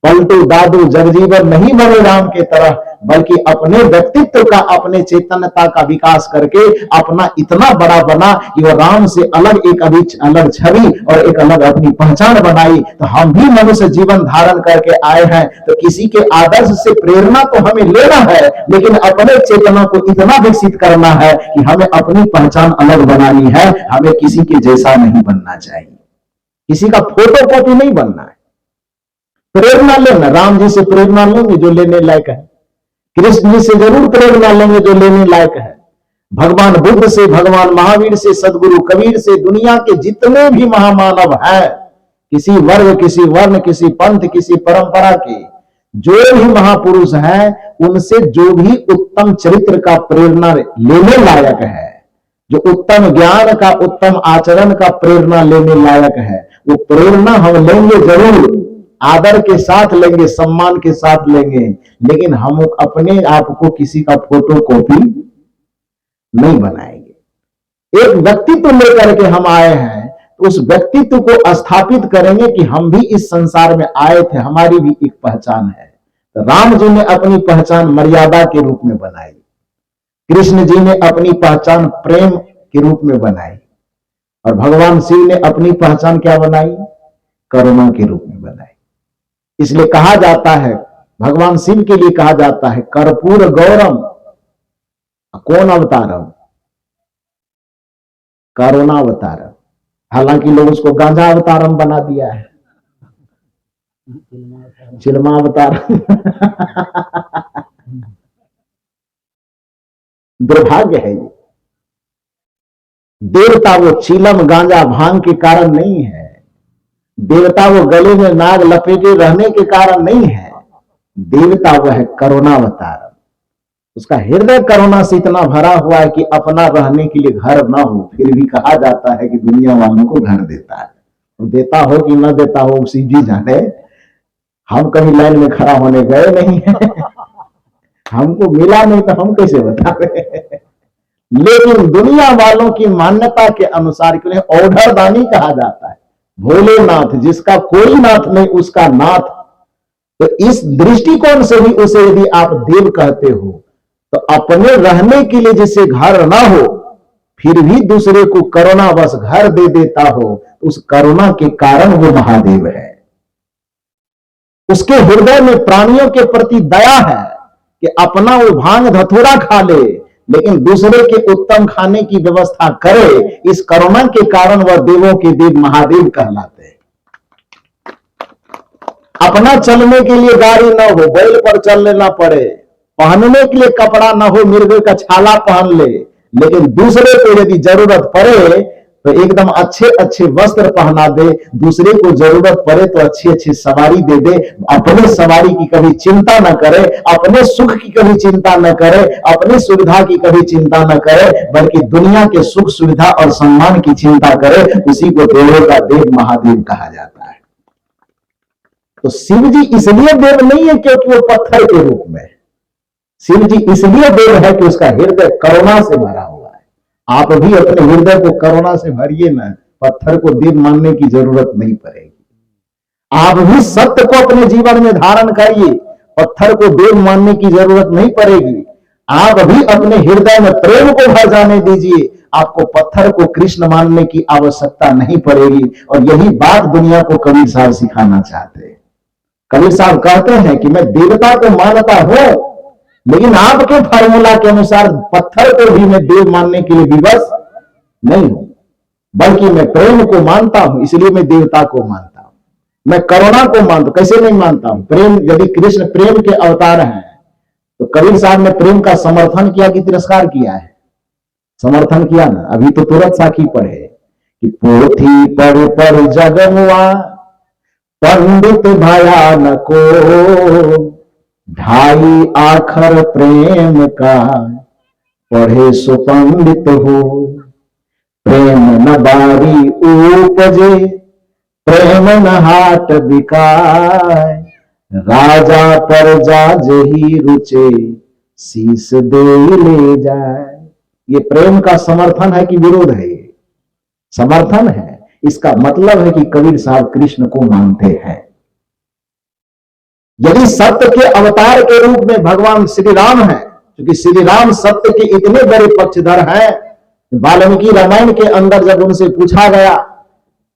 Speaker 1: पलटू दादू जगजीवन नहीं बने राम के तरह, बल्कि अपने व्यक्तित्व का, अपने चैतन्यता का विकास करके अपना इतना बड़ा बना कि वो राम से अलग एक अलग छवि और एक अलग अपनी पहचान बनाई। तो हम भी मनुष्य जीवन धारण करके आए हैं, तो किसी के आदर्श से प्रेरणा तो हमें लेना है, लेकिन अपने चेतना को इतना विकसित करना है कि हमें अपनी पहचान अलग बनानी है। हमें किसी के जैसा नहीं बनना चाहिए, किसी का फोटो कॉपी नहीं बनना है। प्रेरणा लेना, राम जी से प्रेरणा लेंगे जो लेने लायक है, कृष्ण जी से जरूर प्रेरणा लेंगे जो लेने लायक है, भगवान बुद्ध से, भगवान महावीर से, सदगुरु कबीर से, दुनिया के जितने भी महामानव हैं, किसी वर्ग, किसी वर्ण, किसी पंथ, किसी परंपरा के जो भी महापुरुष हैं, उनसे जो भी उत्तम चरित्र का प्रेरणा लेने लायक है, जो उत्तम ज्ञान का, उत्तम आचरण का प्रेरणा लेने लायक है, वो प्रेरणा हम लेंगे जरूर। आदर के साथ लेंगे, सम्मान के साथ लेंगे, लेकिन हम अपने आप को किसी का फोटो कॉपी नहीं बनाएंगे। एक व्यक्तित्व लेकर के हम आए हैं, तो उस व्यक्तित्व को स्थापित करेंगे कि हम भी इस संसार में आए थे, हमारी भी एक पहचान है। तो राम जी ने अपनी पहचान मर्यादा के रूप में बनाई, कृष्ण जी ने अपनी पहचान प्रेम के रूप में बनाई, और भगवान शिव ने अपनी पहचान क्या बनाई? करुणा के रूप में बनाई। इसलिए कहा जाता है, भगवान शिव के लिए कहा जाता है कर्पूर गौरम कौन अवतारम? करुणा अवतारम। हालांकि लोग उसको गांजा अवतारम बना दिया है, चिलमा अवतारम। दुर्भाग्य है ये। देवता वो चीलम गांजा भांग के कारण नहीं है, देवता वो गले में नाग लपेटे रहने के कारण नहीं है, देवता वो है करुणावतार। उसका हृदय करुणा से इतना भरा हुआ है कि अपना रहने के लिए घर ना हो, फिर भी कहा जाता है कि दुनिया वालों को घर देता है। देता हो कि न देता हो उसी जी जाने, हम कभी लाइन में खड़ा होने गए नहीं है। हमको मिला नहीं तो हम कैसे बता रहे। लेकिन दुनिया वालों की मान्यता के अनुसार के लिए औढ़रदानी कहा जाता है, भोलेनाथ, जिसका कोई नाथ नहीं उसका नाथ। तो इस दृष्टिकोण से भी उसे यदि आप देव कहते हो, तो अपने रहने के लिए जिसे घर ना हो, फिर भी दूसरे को करुणावश घर दे देता हो, उस करुणा के कारण वो महादेव है। उसके हृदय में प्राणियों के प्रति दया है कि अपना वो भांग धतूरा खा ले, लेकिन दूसरे के उत्तम खाने की व्यवस्था करे। इस करुणा के कारण वह देवों के देव महादेव कहलाते हैं। अपना चलने के लिए गाड़ी ना हो, बैल पर चल लेना पड़े, पहनने के लिए कपड़ा ना हो, मिर्गे का छाला पहन ले, लेकिन दूसरे को यदि जरूरत पड़े तो एकदम अच्छे अच्छे वस्त्र पहना दे, दूसरे को जरूरत पड़े तो अच्छी अच्छी सवारी दे दे, अपने सवारी की कभी चिंता न करे, अपने सुख की कभी चिंता न करे, अपनी सुविधा की कभी चिंता न करे, बल्कि दुनिया के सुख सुविधा और सम्मान की चिंता करे, उसी को देवों का देव महादेव कहा जाता है। तो शिव जी इसलिए देव नहीं है क्योंकि वो पत्थर के रूप में, शिव जी इसलिए देव है कि उसका हृदय करुणा से भरा हुआ है। आप भी अपने हृदय को करुणा से भरिए ना, पत्थर को देव मानने की जरूरत नहीं पड़ेगी। आप भी सत्य को अपने जीवन में धारण करिए, पत्थर को देव मानने की जरूरत नहीं पड़ेगी। आप भी अपने हृदय में प्रेम को भर जाने दीजिए, आपको पत्थर को कृष्ण मानने की आवश्यकता नहीं पड़ेगी। और यही बात दुनिया को कबीर साहब सिखाना चाहते हैं। कबीर साहब कहते हैं कि मैं देवता को मानता हूं, लेकिन आपके फार्मूला के अनुसार पत्थर को भी मैं देव मानने के लिए विवश नहीं हूं, बल्कि मैं प्रेम को मानता हूं, इसलिए मैं देवता को मानता हूं। मैं करुणा को मानता हूं, कैसे नहीं मानता हूं? प्रेम, यदि कृष्ण प्रेम के अवतार हैं, तो कबीर साहब ने प्रेम का समर्थन किया कि तिरस्कार किया है? समर्थन किया ना। अभी तो तुरंत साखी पढ़े कि पोथी पर जगमुआ पंडित भयानको, ढाई आखर प्रेम का पढ़े सो पंडित हो। प्रेम न बारी उपजे, प्रेम न हाट बिकाय, राजा प्रजा जही रुचे, शीस दे ले जाए। ये प्रेम का समर्थन है कि विरोध है? ये समर्थन है। इसका मतलब है कि कबीर साहब कृष्ण को मानते हैं। यदि सत्य के अवतार के रूप में भगवान श्री राम है, क्योंकि श्री राम सत्य के इतने बड़े पक्षधर हैं, वाल्मीकि रामायण के अंदर जब उनसे पूछा गया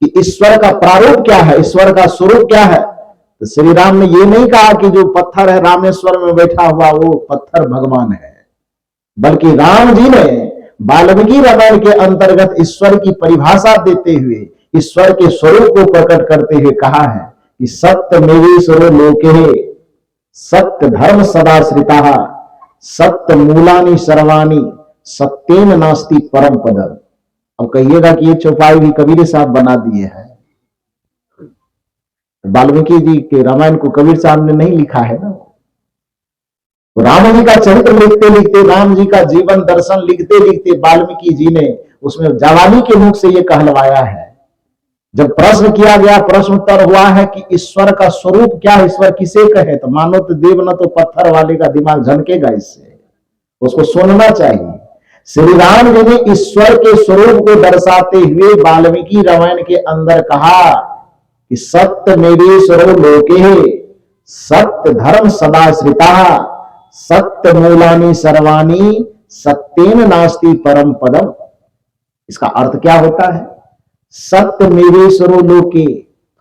Speaker 1: कि ईश्वर का प्रारूप क्या है, ईश्वर का स्वरूप क्या है, तो श्री राम ने ये नहीं कहा कि जो पत्थर है रामेश्वर में बैठा हुआ वो पत्थर भगवान है, बल्कि राम जी ने वाल्मीकि रामायण के अंतर्गत ईश्वर की परिभाषा देते हुए ईश्वर के स्वरूप को प्रकट करते हुए कहा है कि सत्य मेवेश्वरो लोके, सत्य धर्म सदाश्रिता, सत्य मूलानि सर्वाणि, सत्येन नास्ति परम पदम। अब कहिएगा कि ये चौपाई भी कबीर साहब बना दिए हैं। वाल्मीकि जी के रामायण को कबीर साहब ने नहीं लिखा है ना। राम जी का चरित्र लिखते लिखते, राम जी का जीवन दर्शन लिखते लिखते वाल्मीकि जी ने उसमें जवानी के मुख से ये कहलवाया है जब प्रश्न किया गया, प्रश्न उत्तर हुआ है कि ईश्वर का स्वरूप क्या है, ईश्वर किसे कहे, तो मानो तो देव न तो पत्थर वाले का दिमाग झनकेगा, इससे उसको सुनना चाहिए। श्री राम जी ने ईश्वर के स्वरूप को दर्शाते हुए वाल्मीकि रामायण के अंदर कहा कि सत्य मेवेश्वरो लोके सत्य धर्म सदाश्रिता सत्य मूलानि सर्वाणि सत्येन नास्ति परम पदम। इसका अर्थ क्या होता है? सत्य मेवेश्वरो लोके,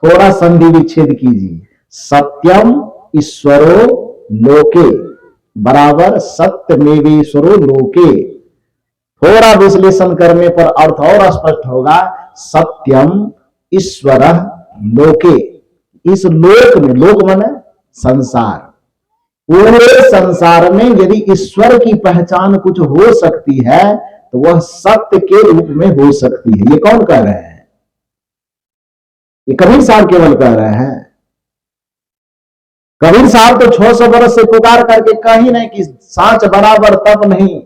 Speaker 1: थोड़ा संधि विच्छेद कीजिए, सत्यम ईश्वरो लोके बराबर सत्य मेवेश्वरो लोके। थोड़ा विश्लेषण करने पर अर्थ और स्पष्ट होगा, सत्यम ईश्वर लोके, इस लोक में, लोक माने संसार, पूरे संसार में यदि ईश्वर की पहचान कुछ हो सकती है तो वह सत्य के रूप में हो सकती है। ये कौन कह रहे हैं? ये कबीर साहब केवल कह रहे हैं। कबीर साहब तो 600 वर्ष से पुकार करके कही नहीं कि सांच बराबर तप नहीं,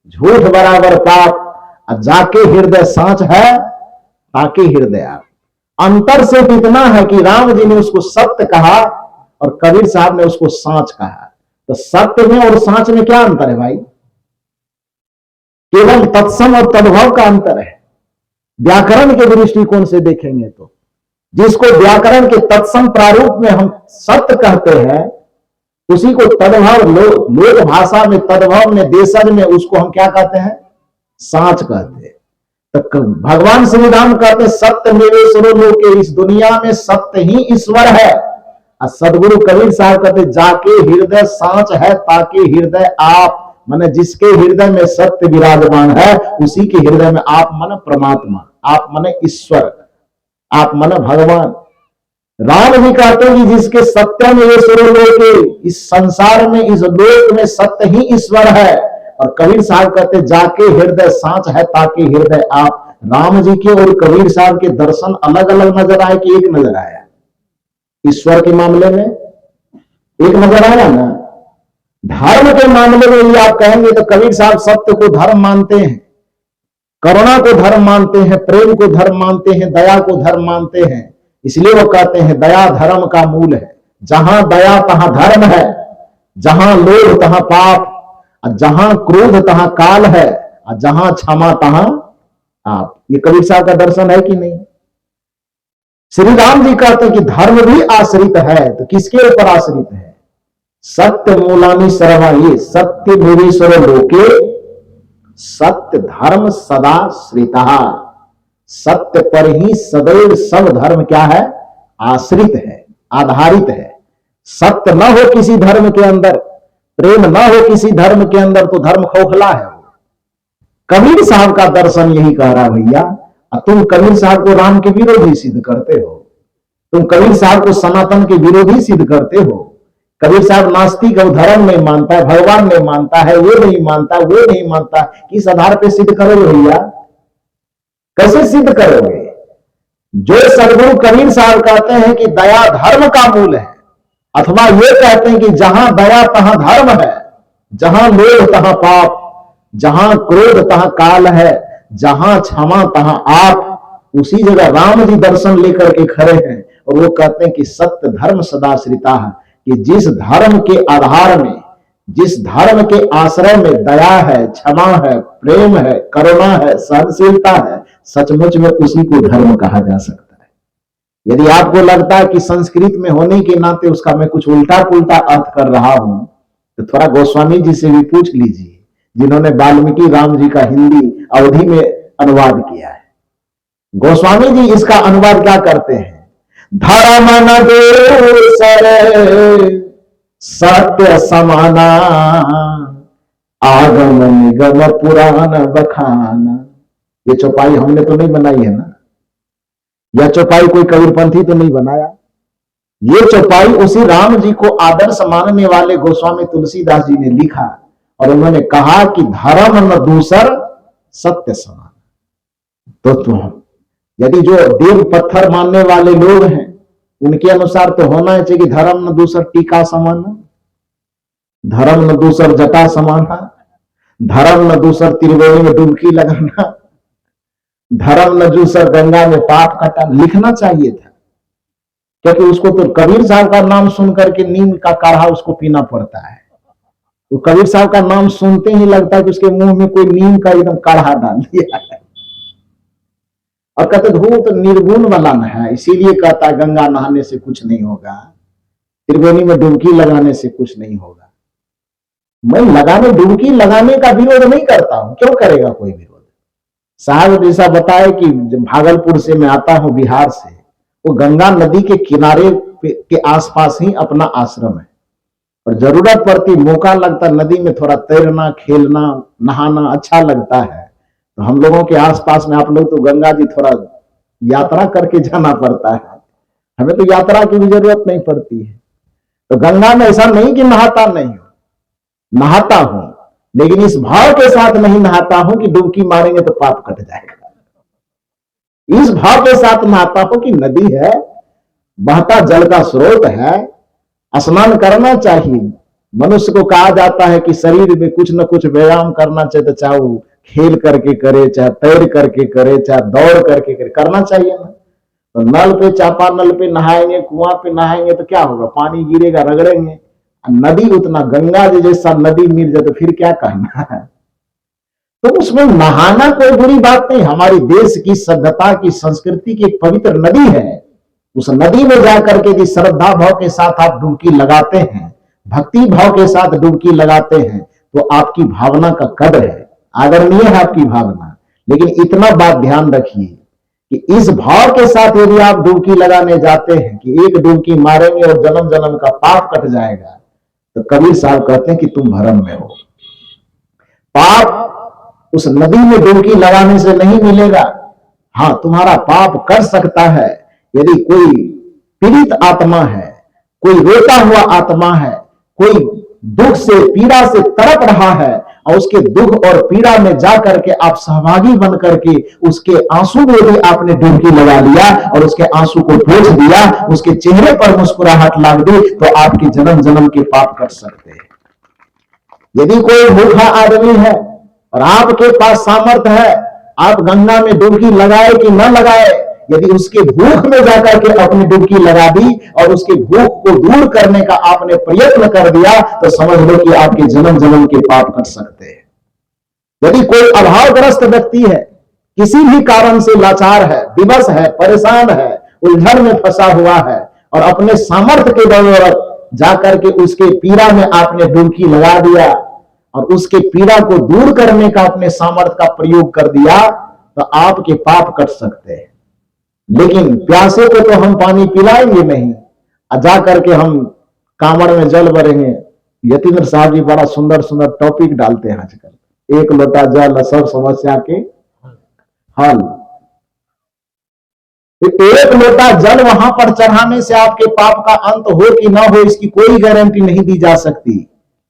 Speaker 1: झूठ बराबर पाप, जाके हृदय सांच है ताके हृदय आप। अंतर सिर्फ इतना है कि राम जी ने उसको सत्य कहा और कबीर साहब ने उसको सांच कहा। तो सत्य में और सांच में क्या अंतर है भाई? केवल तत्सम और तद्भव का अंतर है। व्याकरण के दृष्टिकोण से देखेंगे तो जिसको व्याकरण के तत्सम प्रारूप में हम सत्य कहते हैं, उसी को तद्भव, लोक भाषा में तद्भव में, देशज में उसको हम क्या कहते हैं? सांच कहते हैं। तो भगवान श्री राम कहते हैं सत्य मेवेश्वरो लोके, इस दुनिया में सत्य ही ईश्वर है। और सदगुरु कबीर साहब कहते जाके हृदय सांच है ताके हृदय आप, माने जिसके हृदय में सत्य विराजमान है उसी के हृदय में आप माने परमात्मा, आप माने ईश्वर, आप माने भगवान। राम जी कहते हैं कि जिसके सत्यम ईश्वरो लोके, इस संसार में, इस लोक में सत्य ही ईश्वर है। और कबीर साहब कहते जाके हृदय सांच है ताकि हृदय आप। राम जी के और कबीर साहब के दर्शन अलग अलग नजर आए कि एक नजर आया? ईश्वर के मामले में एक नजर आया ना। धर्म के मामले में भी आप कहेंगे तो कबीर साहब सत्य को धर्म मानते हैं, करुणा को धर्म मानते हैं, प्रेम को धर्म मानते हैं, दया को धर्म मानते हैं। इसलिए वो कहते हैं दया धर्म का मूल है। जहां दया तहां धर्म है, जहां लोभ तहां पाप, जहां क्रोध तहां काल है, और जहां क्षमा तहां आप। ये कबीर साहब का दर्शन है कि नहीं? श्री राम जी कहते हैं कि धर्म भी आश्रित है, तो किसके ऊपर आश्रित है? सत्य मूलानि सर्वाणि सत्य मेवेश्वरो लोके सत्य धर्म सदा श्रिता। सत्य पर ही सदैव सब धर्म क्या है? आश्रित है, आधारित है। सत्य न हो किसी धर्म के अंदर, प्रेम न हो किसी धर्म के अंदर, तो धर्म खोखला है। कबीर साहब का दर्शन यही कह रहा भैया। तुम कबीर साहब को राम के विरोधी सिद्ध करते हो, तुम कबीर साहब को सनातन के विरोधी सिद्ध करते हो। कबीर साहब नास्तिक और धर्म नहीं मानता है, भगवान नहीं मानता है, वो नहीं मानता, वो नहीं मानता। किस आधार पे सिद्ध करोगे भैया? कैसे सिद्ध करोगे? जो सदगुरु कबीर साहब कहते हैं कि दया धर्म का मूल है, अथवा ये कहते हैं कि जहां दया तहां धर्म है, जहां लोभ तहां पाप, जहां क्रोध तहां काल है, जहां क्षमा तहां आप, उसी जगह राम जी दर्शन लेकर के खड़े हैं। और वो कहते हैं कि सत्य धर्म सदाश्रिता है, कि जिस धर्म के आधार में, जिस धर्म के आश्रय में दया है, क्षमा है, प्रेम है, करुणा है, सहनशीलता है, सचमुच में उसी को धर्म कहा जा सकता है। यदि आपको लगता है कि संस्कृत में होने के नाते उसका मैं कुछ उल्टा पुल्टा अर्थ कर रहा हूं, तो थोड़ा गोस्वामी जी से भी पूछ लीजिए, जिन्होंने वाल्मीकि राम जी का हिंदी अवधि में अनुवाद किया है। गोस्वामी जी इसका अनुवाद क्या करते हैं? धर्म न दूसर सत्य समाना, आगम निगम पुराण बखाना। ये चौपाई हमने तो नहीं बनाई है ना, यह चौपाई कोई कबीरपंथी तो नहीं बनाया। ये चौपाई उसी राम जी को आदर्श मानने वाले गोस्वामी तुलसीदास जी ने लिखा, और उन्होंने कहा कि धर्म न दूसर सत्य समान। तो यदि जो देव पत्थर मानने वाले लोग हैं उनके अनुसार तो होना चाहिए कि धर्म न दूसर टीका समाना, धर्म न दूसर जटा समाना, धर्म न दूसर त्रिवेणी में डुबकी लगाना, धर्म न जूसा गंगा में पाप कटा लिखना चाहिए था, क्योंकि उसको तो कबीर साहब का नाम सुन करके नीम का काढ़ा उसको पीना पड़ता है। तो कबीर साहब का नाम सुनते ही लगता है कि उसके मुंह में कोई नीम का एकदम काढ़ा डाल दिया है। और कहते धूप तो निर्गुण वाला न है, इसीलिए कहता है गंगा नहाने से कुछ नहीं होगा, त्रिवेणी में डुबकी लगाने से कुछ नहीं होगा। मैं डुबकी लगाने का विरोध नहीं करता हूं, क्यों करेगा कोई विरोध। साहब जैसा बताए कि भागलपुर से मैं आता हूं, बिहार से, वो गंगा नदी के किनारे के आसपास ही अपना आश्रम है, और जरूरत पड़ती मौका लगता नदी में थोड़ा तैरना, खेलना, नहाना अच्छा लगता है। तो हम लोगों के आसपास में आप लोग तो गंगा जी थोड़ा यात्रा करके जाना पड़ता है, हमें तो यात्रा की भी जरूरत नहीं पड़ती है। तो गंगा में ऐसा नहीं कि नहाता नहीं हूं, नहाता हूं, लेकिन इस भाव के साथ नहीं नहाता हूं कि डुबकी मारेंगे तो पाप कट जाएगा। इस भाव के साथ नहाता हूं कि नदी है, बहता जल का स्रोत है, स्नान करना चाहिए। मनुष्य को कहा जाता है कि शरीर में कुछ न कुछ व्यायाम करना चाहिए, तो चाहे वो खेल करके करे, चाहे तैर करके करे, चाहे दौड़ करके करे, करना चाहिए ना। तो नल पे, चापा नल पे नहाएंगे, कुआं पे नहाएंगे तो क्या होगा, पानी गिरेगा, रगड़ेंगे। नदी उतना, गंगा जी जैसा नदी मिल जाए तो फिर क्या कहना है। तो उसमें नहाना कोई बुरी बात नहीं, हमारी देश की सभ्यता की संस्कृति की एक पवित्र नदी है। उस नदी में जाकर के जिस श्रद्धा भाव के साथ आप डुबकी लगाते हैं, भक्ति भाव के साथ डुबकी लगाते हैं, तो आपकी भावना का कदर है, आदरणीय है आपकी भावना। लेकिन इतना बात ध्यान रखिए कि इस भाव के साथ यदि आप डुबकी लगाने जाते हैं कि एक डुबकी मारेंगे और जन्म जन्म का पाप कट जाएगा, तो कबीर साहब कहते हैं कि तुम भ्रम में हो। पाप उस नदी में डुबकी लगाने से नहीं मिलेगा। हाँ, तुम्हारा पाप कर सकता है यदि कोई पीड़ित आत्मा है, कोई रोता हुआ आत्मा है, कोई दुख से, पीड़ा से तड़प रहा है, और उसके दुख और पीड़ा में जाकर के आप सहभागी बन करके उसके आंसू में भी आपने डुबकी लगा लिया और उसके आंसू को पोंछ दिया, उसके चेहरे पर मुस्कुराहट ला दी, तो आपके जन्म जन्म के पाप कर सकते हैं। यदि कोई भूखा आदमी है और आपके पास सामर्थ्य है, आप गंगा में डुबकी लगाए कि न लगाए, यदि उसके भूख में जाकर के अपनी डुबकी लगा दी और उसके भूख को दूर करने का आपने प्रयत्न कर दिया, तो समझ लो कि आपके जन्म जन्म के पाप कर सकते हैं। यदि कोई अभावग्रस्त व्यक्ति है, किसी भी कारण से लाचार है, विवश है, परेशान है, उलझन में फंसा हुआ है, और अपने सामर्थ्य के बदौलत जाकर के उसके पीड़ा में आपने डुबकी लगा दिया और उसके पीड़ा को दूर करने का अपने सामर्थ्य का प्रयोग कर दिया, तो आपके पाप कट सकते हैं। लेकिन प्यासे को तो हम पानी पिलाएंगे नहीं, जा करके हम कांवड़ में जल भरेंगे। यतीन्द्र साहब जी बड़ा सुंदर सुंदर टॉपिक डालते हैं आजकल, एक लोटा जल सब समस्या के हल। एक लोटा जल वहां पर चढ़ाने से आपके पाप का अंत हो कि ना हो, इसकी कोई गारंटी नहीं दी जा सकती।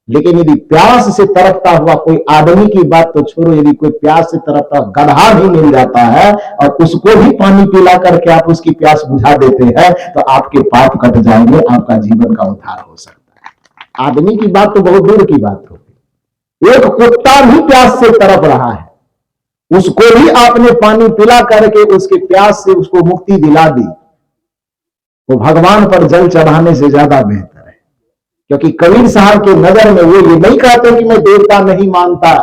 Speaker 1: लेकिन यदि प्यास से तरफता हुआ कोई आदमी की बात तो छोड़ो, यदि कोई प्यास से तरफता गधा भी मिल जाता है और उसको भी पानी पिला करके आप उसकी प्यास बुझा देते हैं, तो आपके पाप कट जाएंगे, आपका जीवन का उद्धार हो सकता है। आदमी की बात तो बहुत दूर की बात होगी, एक कुत्ता भी प्यास से तरफ रहा है, उसको भी आपने पानी पिला करके उसके प्यास से उसको मुक्ति दिला दी, वो भगवान पर जल चढ़ाने से ज्यादा बेहतर। क्योंकि कबीर साहब के नजर में वो ये नहीं कहते कि मैं देवता नहीं मानता,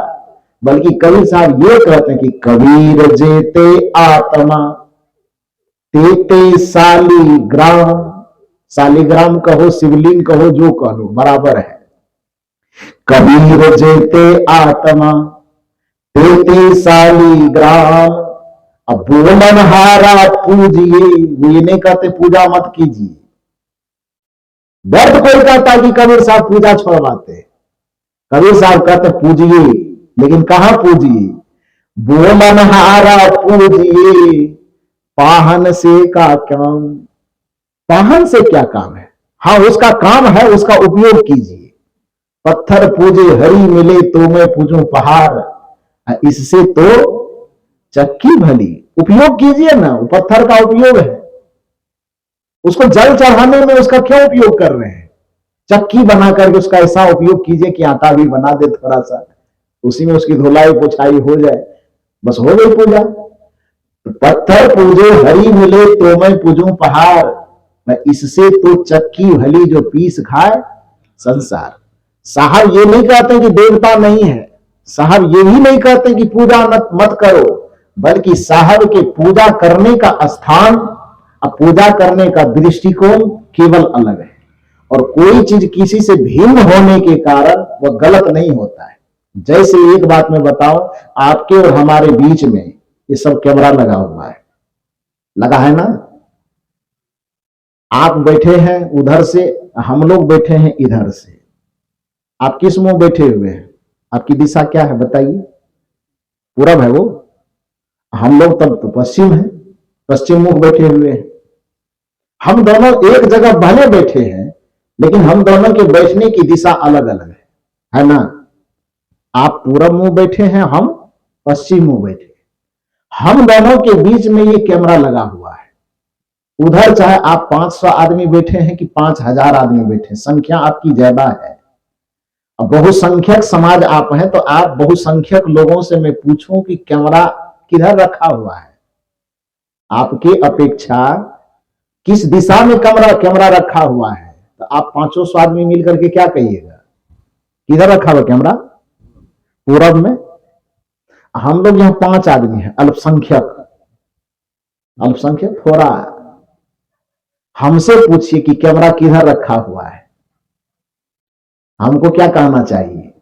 Speaker 1: बल्कि कबीर साहब ये कहते हैं कि कबीर जेते आत्मा तेते शालिग्राम। शालिग्राम कहो, शिवलिंग कहो, जो कहो बराबर है। कबीर जेते आत्मा तेते शालिग्राम। अब बोलनहारा पूजिए, वो ये नहीं कहते पूजा मत कीजिए। व्यर्थ कोई कहता कि कबीर साहब पूजा छोड़वाते, कबीर साहब कहते पूजिए, लेकिन कहां पूजिए, बोलनहारा पूजिए, पाहन से का काम। पाहन से क्या काम है? हाँ, उसका काम है, उसका उपयोग कीजिए। पत्थर पूजे हरी मिले तो मैं पूजूं पहाड़, इससे तो चक्की भली। उपयोग कीजिए ना, पत्थर का उपयोग है, उसको जल चढ़ाने में उसका क्यों उपयोग कर रहे हैं? चक्की बना करके उसका ऐसा उपयोग कीजिए कि आटा भी बना दे थोड़ा सा, उसी में उसकी धुलाई पोछाई हो जाए, बस हो गई पूजा। पत्थर पूजे हरी मिले तो मैं पूजूं पहाड़, मैं इससे तो चक्की भली जो पीस खाए संसार। साहब ये नहीं कहते कि देवता नहीं है, साहब ये भी नहीं कहते कि पूजा मत करो, बल्कि साहब के पूजा करने का स्थान और पूजा करने का दृष्टिकोण केवल अलग है। और कोई चीज किसी से भिन्न होने के कारण वह गलत नहीं होता है। जैसे एक बात मैं बताऊं, आपके और हमारे बीच में ये सब कैमरा लगा हुआ है, लगा है ना। आप बैठे हैं उधर से, हम लोग बैठे हैं इधर से। आप किस मुंह बैठे हुए हैं? आपकी दिशा क्या है बताइए? पूरब है वो, हम लोग तब तो पश्चिम है, पश्चिम मुख बैठे हुए हैं। हम दोनों एक जगह भले बैठे हैं, लेकिन हम दोनों के बैठने की दिशा अलग अलग है ना। आप पूरब मुंह बैठे हैं, हम पश्चिम मुंह बैठे हैं। हम दोनों के बीच में ये कैमरा लगा हुआ है। उधर चाहे आप 500 आदमी बैठे हैं कि 5000 आदमी बैठे, संख्या आपकी ज्यादा है। अब बहुसंख्यक समाज आप हैं, तो आप बहुसंख्यक लोगों से मैं पूछूं कि कैमरा किधर रखा हुआ है? आपके अपेक्षा किस दिशा में कैमरा रखा हुआ है? तो आप 500 आदमी मिलकर के क्या कहिएगा? किधर रखा हुआ कैमरा? पूरब में। हम लोग यहाँ 5 आदमी हैं, अल्पसंख्यक थोड़ा। हमसे पूछिए कि कैमरा किधर रखा हुआ है, हमको क्या कहना चाहिए?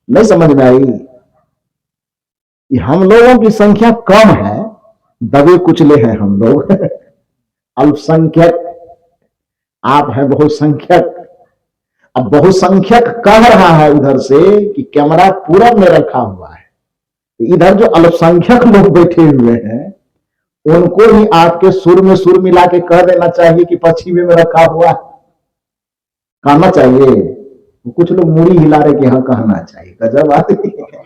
Speaker 1: नहीं समझ में आई? हम लोगों की संख्या कम है, दबे कुचले हैं हम लोग अल्पसंख्यक, आप हैं बहुसंख्यक। अब बहुसंख्यक कह रहा है उधर से कि कैमरा पूरब में रखा हुआ है, इधर जो अल्पसंख्यक लोग बैठे हुए हैं उनको ही आपके सुर में सुर मिला के कह देना चाहिए कि पश्चिम में रखा हुआ है, कहना चाहिए। कुछ लोग मुड़ी हिला रहे कि हाँ कहना चाहिए। गजब आदमी है।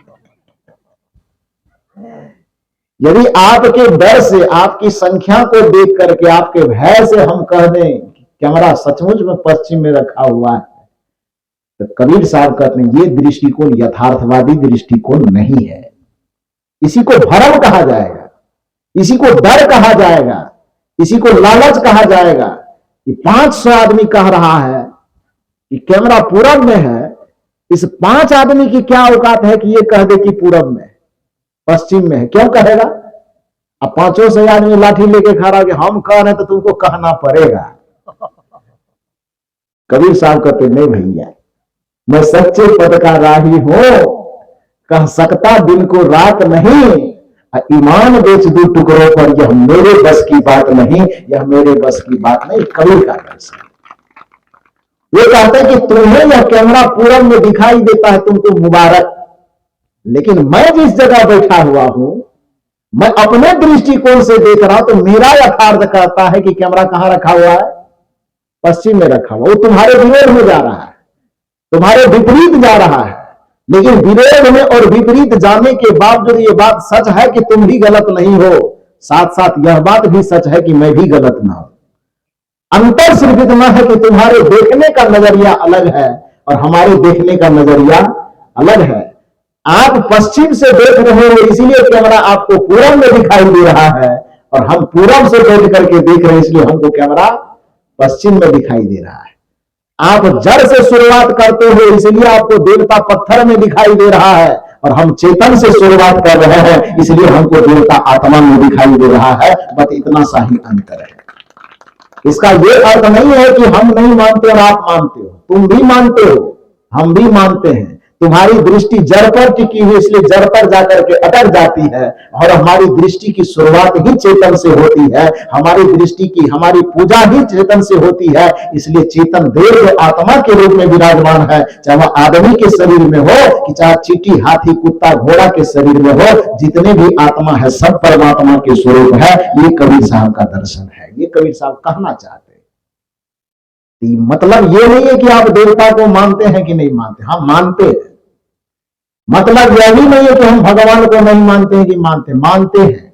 Speaker 1: यदि आपके डर से, आपकी संख्या को देख करके, आपके भय से हम कह दें कि कैमरा सचमुच में पश्चिम में रखा हुआ है, तो कबीर साहब कहते हैं ये दृष्टिकोण यथार्थवादी दृष्टिकोण नहीं है। इसी को भ्रम कहा जाएगा, इसी को डर कहा जाएगा, इसी को लालच कहा जाएगा। कि 500 आदमी कह रहा है कि कैमरा पूरब में है, इस 5 आदमी की क्या औकात है कि ये कह दे कि पूरब में, पश्चिम में है? क्यों कहेगा? अब 500 आदमी लाठी लेके खड़ा कि हम कह रहे हैं तो तुमको कहना पड़ेगा। कबीर साहब कहते नहीं भैया, मैं सच्चे पद का राही हूं, कह सकता दिन को रात नहीं, ईमान बेच दूं टुकड़ों पर, यह मेरे बस की बात नहीं, यह मेरे बस की बात नहीं। कबीर का दर्शन। ये कहते हैं कि तुम्हें यह कैमरा पूरब में दिखाई देता है, तुमको मुबारक, लेकिन मैं जिस जगह बैठा हुआ हूं, मैं अपने दृष्टिकोण से देख रहा हूं, तो मेरा यथार्थ कहता है कि कैमरा कहां रखा हुआ है? पश्चिम में रखा हुआ। वो तुम्हारे विरोध में जा रहा है, तुम्हारे विपरीत जा रहा है। लेकिन विरोध में और विपरीत जाने के बावजूद ये बात सच है कि तुम भी गलत नहीं हो, साथ साथ यह बात भी सच है कि मैं भी गलत ना हूं। अंतर सिर्फ इतना है कि तुम्हारे देखने का नजरिया अलग है और हमारे देखने का नजरिया अलग है। आप पश्चिम से देख रहे हो, इसीलिए कैमरा आपको पूरब में दिखाई दे रहा है, और हम पूरब से बैठ करके देख रहे हैं, इसलिए हमको कैमरा पश्चिम में दिखाई दे रहा है। आप जड़ से शुरुआत करते हो, इसलिए आपको देवता पत्थर में दिखाई दे रहा है, और हम चेतन से शुरुआत कर रहे हैं, इसलिए हमको देवता आत्मा में दिखाई दे रहा है। बस इतना सा ही अंतर है। इसका ये अर्थ नहीं है कि हम नहीं मानते और आप मानते हो। तुम भी मानते हो, हम भी मानते हैं। तुम्हारी दृष्टि जड़ पर टिकी हुई, इसलिए जड़ पर जाकर के अटक जाती है, और हमारी दृष्टि की शुरुआत ही चेतन से होती है। हमारी दृष्टि की, हमारी पूजा ही चेतन से होती है, इसलिए चेतन देव आत्मा के रूप में विराजमान है, चाहे वह आदमी के शरीर में हो कि चाहे चींटी, हाथी, कुत्ता, घोड़ा के शरीर में हो, जितने भी आत्मा है सब परमात्मा के स्वरूप है। ये कबीर साहब का दर्शन है, ये कबीर साहब कहना चाहते हैं। मतलब ये नहीं है कि आप देवता को मानते हैं कि नहीं मानते, हम मानते हैं। मतलब यह भी नहीं है कि हम भगवान को नहीं मानते हैं कि मानते हैं,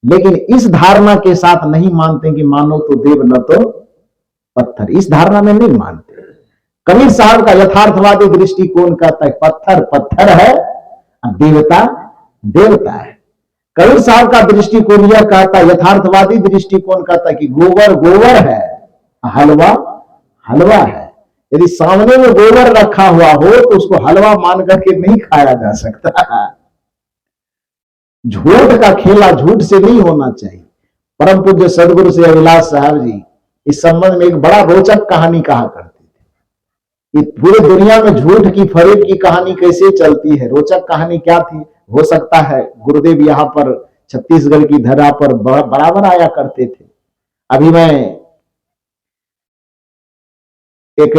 Speaker 1: लेकिन इस धारणा के साथ नहीं मानते कि मानो तो देव न तो पत्थर, इस धारणा में नहीं मानते। कबीर साहब का यथार्थवादी दृष्टिकोण कहता है पत्थर पत्थर है, देवता देवता है। कबीर साहब का दृष्टिकोण यह कहता, यथार्थवादी दृष्टिकोण कहता कि गोबर गोबर है, हलवा हलवा है। यदि सामने में गोबर रखा हुआ हो तो उसको हलवा मान करके नहीं खाया जा सकता। झूठ का खेला झूठ से नहीं होना चाहिए। परम पूज्य सदगुरु श्री अभिलाष साहब जी इस संबंध में एक बड़ा रोचक कहानी कहा करते थे कि पूरे दुनिया में झूठ की फरेब की कहानी कैसे चलती है। रोचक कहानी क्या थी? हो सकता है गुरुदेव यहाँ पर छत्तीसगढ़ की धरा पर बराबर आया करते थे। अभी मैं एक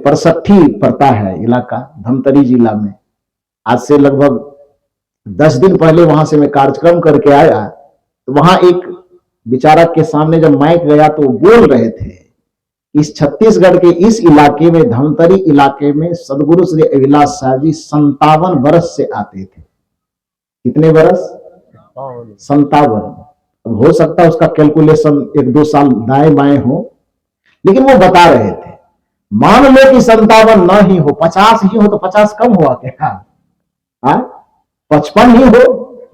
Speaker 1: परसठी पड़ता है इलाका धमतरी जिला में, आज से लगभग 10 दिन पहले वहां से मैं कार्यक्रम करके आया तो वहां एक विचारक के सामने जब माइक गया तो बोल रहे थे इस छत्तीसगढ़ के इस इलाके में, धमतरी इलाके में सदगुरु श्री अभिलाष साहब जी 57 वर्ष से आते थे। कितने वर्ष? 57। अब हो सकता है उसका कैलकुलेशन 1-2 साल दाएं बाएं हो, लेकिन वो बता रहे थे मान लो कि 57 ना ही हो, 50 ही हो तो 50 कम हुआ क्या? 55 ही हो,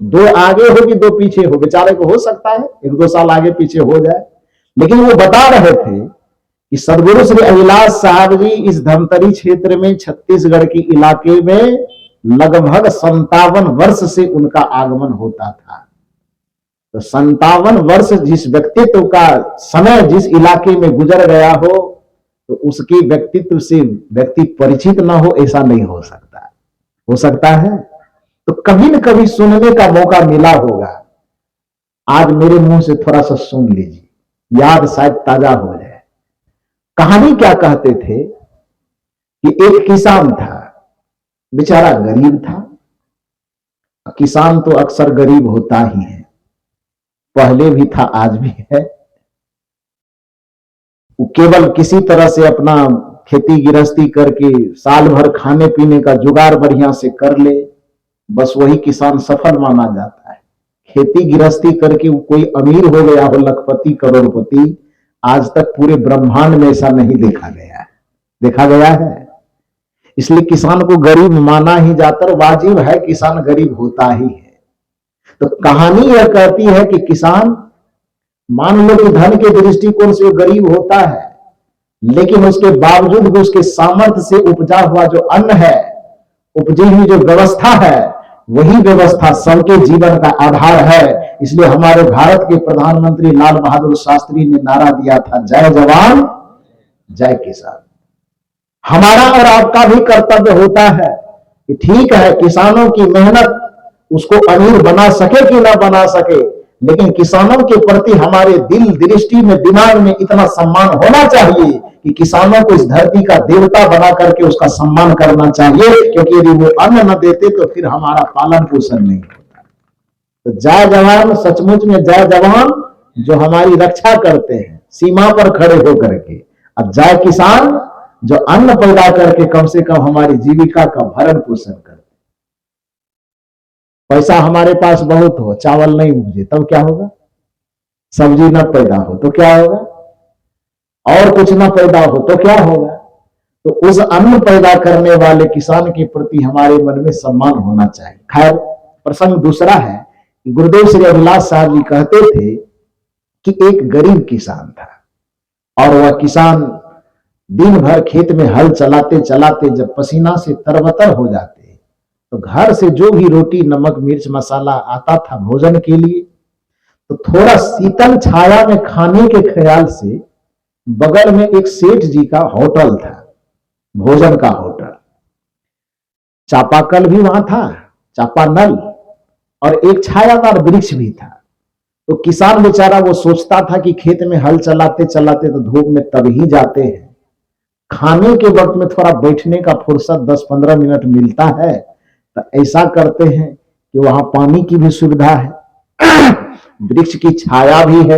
Speaker 1: 2 आगे हो कि 2 पीछे हो, बेचारे को हो सकता है 1-2 साल आगे पीछे हो जाए। लेकिन वो बता रहे थे कि सदगुरु श्री अभिलाष साहब जी इस धमतरी क्षेत्र में छत्तीसगढ़ के इलाके में लगभग 57 वर्ष से उनका आगमन होता था। तो 57 वर्ष जिस व्यक्तित्व का समय जिस इलाके में गुजर गया हो तो उसके व्यक्तित्व से व्यक्ति परिचित ना हो, ऐसा नहीं हो सकता। हो सकता है तो कभी न कभी सुनने का मौका मिला होगा। आज मेरे मुंह से थोड़ा सा सुन लीजिए, याद शायद ताजा हो जाए। कहानी क्या कहते थे कि एक किसान था, बेचारा गरीब था। किसान तो अक्सर गरीब होता ही है, पहले भी था आज भी है। वो केवल किसी तरह से अपना खेती गृहस्थी करके साल भर खाने पीने का जुगाड़ बढ़िया से कर ले, बस वही किसान सफल माना जाता है। खेती गृहस्थी करके वो कोई अमीर हो गया हो, लखपति करोड़पति, आज तक पूरे ब्रह्मांड में ऐसा नहीं देखा गया है। देखा गया है? इसलिए किसान को गरीब माना ही जाता है, वाजिब है किसान गरीब होता ही है। तो कहानी यह कहती है कि किसान मान लो कि धन के दृष्टिकोण से वो गरीब होता है, लेकिन उसके बावजूद भी उसके सामर्थ्य से उपजा हुआ जो अन्न है, उपजी हुई जो व्यवस्था है, वही व्यवस्था सबके जीवन का आधार है। इसलिए हमारे भारत के प्रधानमंत्री लाल बहादुर शास्त्री ने नारा दिया था, जय जवान जय किसान। हमारा और आपका भी कर्तव्य होता है कि ठीक है किसानों की मेहनत उसको अमीर बना सके कि ना बना सके, लेकिन किसानों के प्रति हमारे दिल दृष्टि में दिमाग में इतना सम्मान होना चाहिए कि किसानों को इस धरती का देवता बना करके उसका सम्मान करना चाहिए, क्योंकि यदि वो अन्न न देते तो फिर हमारा पालन पोषण नहीं होता। तो जय जवान, सचमुच में जय जवान जो हमारी रक्षा करते हैं सीमा पर खड़े होकर के, अब जय किसान जो अन्न पैदा करके कम से कम हमारी जीविका का भरण पोषण करते। पैसा हमारे पास बहुत हो, चावल नहीं उपजे तब क्या होगा? सब्जी न पैदा हो तो क्या होगा? और कुछ न पैदा हो तो क्या होगा? तो उस अन्न पैदा करने वाले किसान के प्रति हमारे मन में सम्मान होना चाहिए। खैर, प्रसंग दूसरा है कि गुरुदेव श्री अभिलाष साहब जी कहते थे कि एक गरीब किसान था और वह किसान दिन भर खेत में हल चलाते चलाते जब पसीना से तरबतर हो जाते तो घर से जो भी रोटी नमक मिर्च मसाला आता था भोजन के लिए, तो थोड़ा शीतल छाया में खाने के ख्याल से बगल में एक सेठ जी का होटल था, भोजन का होटल। चापाकल भी वहां था, चापानल, और एक छायादार वृक्ष भी था। तो किसान बेचारा वो सोचता था कि खेत में हल चलाते चलाते तो धूप में तब ही जाते हैं, खाने के वक्त में थोड़ा बैठने का फुर्सत 10-15 मिनट मिलता है, तो ऐसा करते हैं कि वहां पानी की भी सुविधा है, वृक्ष की छाया भी है,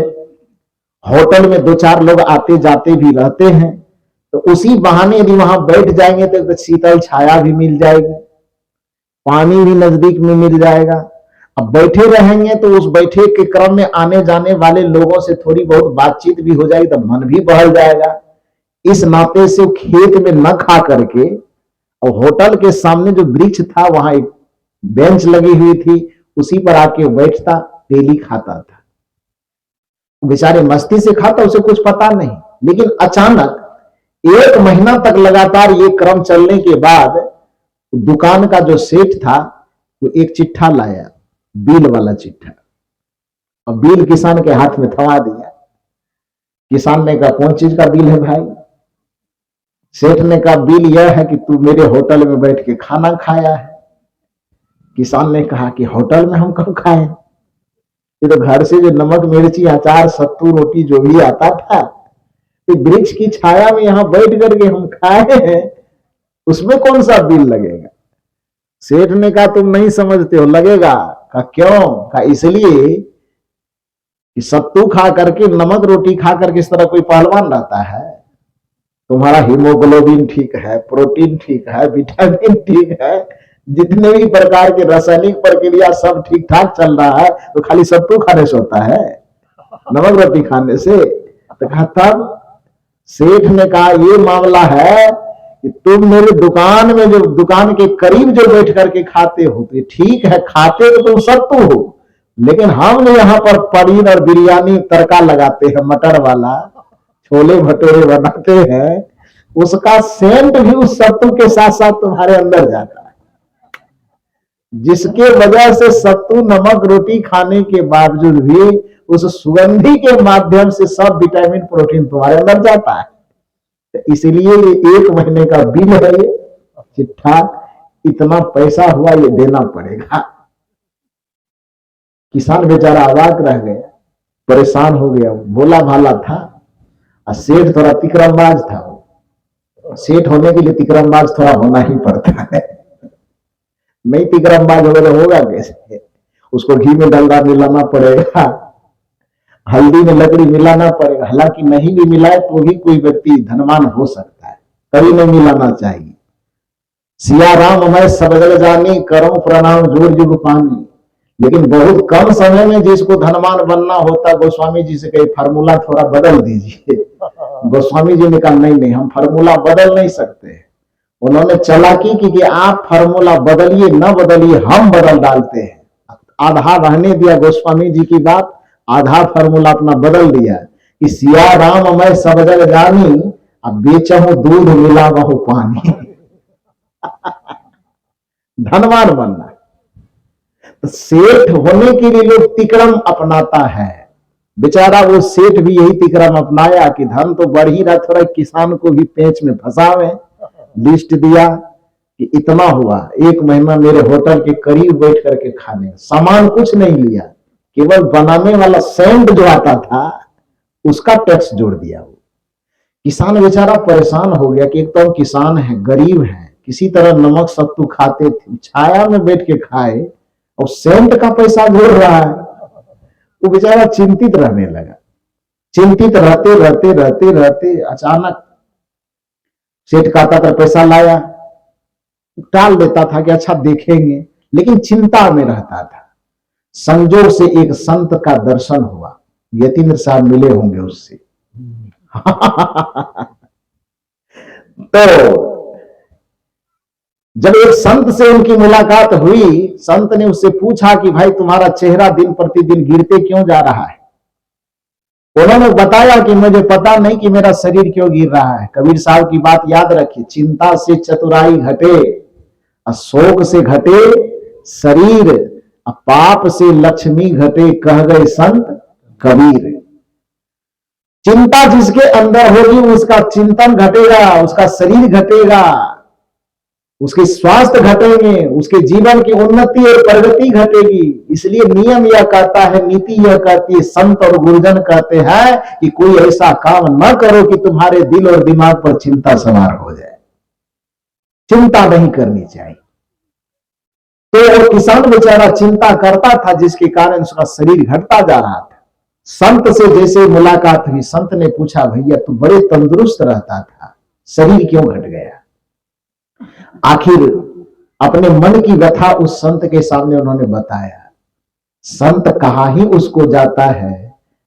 Speaker 1: होटल में 2-4 लोग आते जाते भी रहते हैं, तो उसी बहाने यदि वहां बैठ जाएंगे तो शीतल छाया भी मिल जाएगी, पानी भी नजदीक में मिल जाएगा। अब बैठे रहेंगे तो उस बैठे के क्रम में आने जाने वाले लोगों से थोड़ी बहुत बातचीत भी हो जाएगी, तो मन भी बहल जाएगा। इस नाते से खेत में न खा करके और होटल के सामने जो वृक्ष था वहां एक बेंच लगी हुई थी, उसी पर आके बैठता, डेली खाता था। बेचारे मस्ती से खाता, उसे कुछ पता नहीं। लेकिन अचानक 1 महीना तक लगातार ये क्रम चलने के बाद दुकान का जो सेठ था वो एक चिट्ठा लाया, बिल वाला चिट्ठा, और बिल किसान के हाथ में थमा दिया। किसान ने कहा कौन चीज का बिल है भाई? सेठ ने कहा बिल यह है कि तू मेरे होटल में बैठ के खाना खाया है। किसान ने कहा कि होटल में हम कब खाए? ये तो घर से जो नमक मिर्ची अचार सत्तू रोटी जो भी आता था, तो वृक्ष की छाया में यहां बैठ करके हम खाए हैं, उसमें कौन सा बिल लगेगा? सेठ ने कहा तुम नहीं समझते हो, लगेगा। कहा क्यों? कहा इसलिए कि सत्तू खा करके नमक रोटी खा करके इस तरह कोई पहलवान रहता है? तुम्हारा हीमोग्लोबिन ठीक है, प्रोटीन ठीक है, विटामिन ठीक है, जितने भी प्रकार के रासायनिक प्रक्रिया सब ठीक ठाक चल रहा है, तो खाली सत्तू खाने से होता है, नमक रोटी खाने से? तो कहा तब सेठ ने कहा ये मामला है कि तुम मेरे दुकान में जो दुकान के करीब जो बैठ करके खाते हो, तो ठीक है, खाते तो तुम सत्तू हो, लेकिन हम यहाँ पर पनीर और बिरयानी तड़का लगाते हैं, मटर वाला छोले भटूरे बनाते हैं, उसका सेंट भी उस सत्तू के साथ साथ तुम्हारे अंदर जाता है, जिसके वजह से सत्तू नमक रोटी खाने के बावजूद भी उस सुगंधी के माध्यम से सब विटामिन प्रोटीन तुम्हारे अंदर जाता है। तो इसलिए ये 1 महीने का बिल है, ये चिट्ठा, इतना पैसा हुआ, ये देना पड़ेगा। किसान बेचारा अवाक रह गया, परेशान हो गया, भोला भाला था, और सेठ थोड़ा तिकरमबाज था। सेठ होने के लिए तिकरमबाज थोड़ा होना ही पड़ता है, नहीं तिकरमबाज होगा तो होगा कैसे? उसको घी में डलडा मिलाना पड़ेगा, हल्दी में लकड़ी मिलाना पड़ेगा। हालांकि नहीं भी मिलाए तो भी कोई व्यक्ति धनवान हो सकता है, कभी नहीं मिलाना चाहिए। सिया राम मैं सब जग जानी, करो प्रणाम जोर जुग पानी। लेकिन बहुत कम समय में जिसको धनवान बनना होता, गोस्वामी जी से कहे फार्मूला थोड़ा बदल दीजिए। गोस्वामी जी ने कहा नहीं, हम फार्मूला बदल नहीं सकते। उन्होंने चालाकी की कि आप फार्मूला बदलिए न बदलिए, हम बदल डालते हैं। आधा रहने दिया गोस्वामी जी की बात, आधा फार्मूला अपना बदल दिया कि सिया राम मैं सब जग जानी, अब बेचहूं दूध मिला बहु पानी। धनवान बनना, तो सेठ होने के लिए लोग तिक्रम अपनाता है। बेचारा वो सेठ भी यही तिक्रम अपनाया कि धन तो बढ़ ही रहा, थोड़ा किसान को भी पेंच में फंसावे। लिस्ट दिया कि इतना हुआ, 1 महीना मेरे होटल के करीब बैठ करके खाने, सामान कुछ नहीं लिया, केवल बनाने वाला सेंट जो आता था उसका टैक्स जोड़ दिया। वो किसान बेचारा परेशान हो गया कि एक तो हम किसान हैं, गरीब हैं, किसी तरह नमक सत्तू खाते थे, छाया में बैठ के खाए, और सेंट का पैसा जोड़ रहा है। वो बेचारा चिंतित रहने लगा। चिंतित रहते रहते रहते रहते अचानक सेठ खाता था, पैसा लाया, टाल देता था कि अच्छा देखेंगे, लेकिन चिंता में रहता था। संजोग से एक संत का दर्शन हुआ, यतीन्द्र साहब मिले होंगे उससे। तो जब एक संत से उनकी मुलाकात हुई, संत ने उससे पूछा कि भाई तुम्हारा चेहरा दिन प्रतिदिन गिरते क्यों जा रहा है? उन्होंने बताया कि मुझे पता नहीं कि मेरा शरीर क्यों गिर रहा है। कबीर साहब की बात याद रखिए, चिंता से चतुराई घटे, शोक से घटे शरीर, पाप से लक्ष्मी घटे, कह गए संत कबीर। चिंता जिसके अंदर होगी उसका चिंतन घटेगा, उसका शरीर घटेगा, उसके स्वास्थ्य घटेंगे, उसके जीवन की उन्नति और प्रगति घटेगी। इसलिए नियम यह कहता है, नीति यह कहती है, संत और गुरुजन कहते हैं कि कोई ऐसा काम न करो कि तुम्हारे दिल और दिमाग पर चिंता सवार हो जाए। चिंता नहीं करनी चाहिए। तो किसान बेचारा चिंता करता था, जिसके कारण उसका शरीर घटता जा रहा था। संत से जैसे मुलाकात हुई, संत ने पूछा भैया तू बड़े तंदुरुस्त रहता था, शरीर क्यों घट गया? आखिर अपने मन की व्यथा उस संत के सामने उन्होंने बताया। संत कहा ही उसको जाता है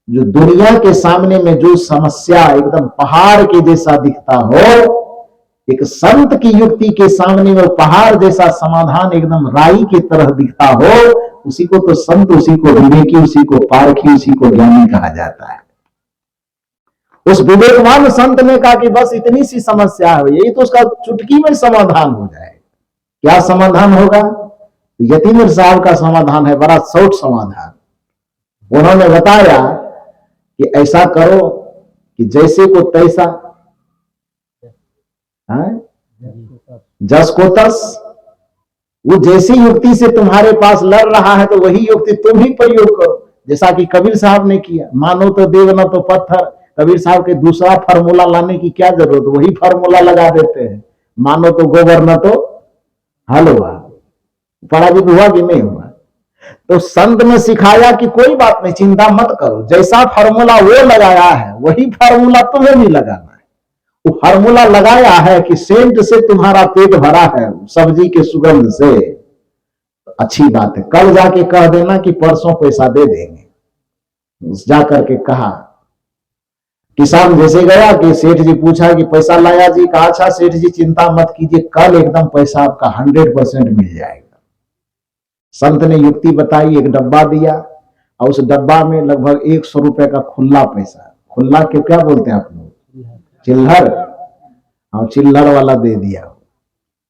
Speaker 1: जो दुनिया के सामने में जो समस्या एकदम पहाड़ के जैसा दिखता हो, एक संत की युक्ति के सामने में पहाड़ जैसा समाधान एकदम राई की तरह दिखता हो, उसी को तो संत, उसी को विवेकी, उसी को पारखी, उसी को ज्ञानी कहा जाता है। उस विवेकवान संत ने कहा कि बस इतनी सी समस्या है, यही तो उसका चुटकी में समाधान हो जाए। क्या समाधान होगा? यतीम साहब का समाधान है, बड़ा शॉर्ट समाधान। उन्होंने बताया कि ऐसा करो कि जैसे को तैसा, जस को तस, वो जैसी युक्ति से तुम्हारे पास लड़ रहा है तो वही युक्ति तुम ही प्रयोग करो। जैसा कि कबीर साहब ने किया, मानो तो देव न तो पत्थर। कबीर साहब के दूसरा फार्मूला लाने की क्या जरूरत, वही फार्मूला लगा देते हैं, मानो तो गोबर न तो हलवा। पराजित हुआ कि नहीं हुआ? तो संत ने सिखाया कि कोई बात नहीं, चिंता मत करो, जैसा फार्मूला वो लगाया है वही फार्मूला तुम्हें भी लगाना है। वो फार्मूला लगाया है कि सेंट से तुम्हारा पेट भरा है, सब्जी के सुगंध से, अच्छी बात है, कल जाके कह देना कि परसों पैसा दे देंगे। जाकर के कहा, किसान जैसे गया कि सेठ जी पूछा कि पैसा लाया जी? कहा अच्छा सेठ जी चिंता मत कीजिए, कल एकदम पैसा आपका 100% मिल जाएगा। संत ने युक्ति बताई, एक डब्बा दिया और उस डब्बा में लगभग 100 रुपए का खुला पैसा, खुला के क्या बोलते हैं आप लोग, चिल्लर, और चिल्लर वाला दे दिया।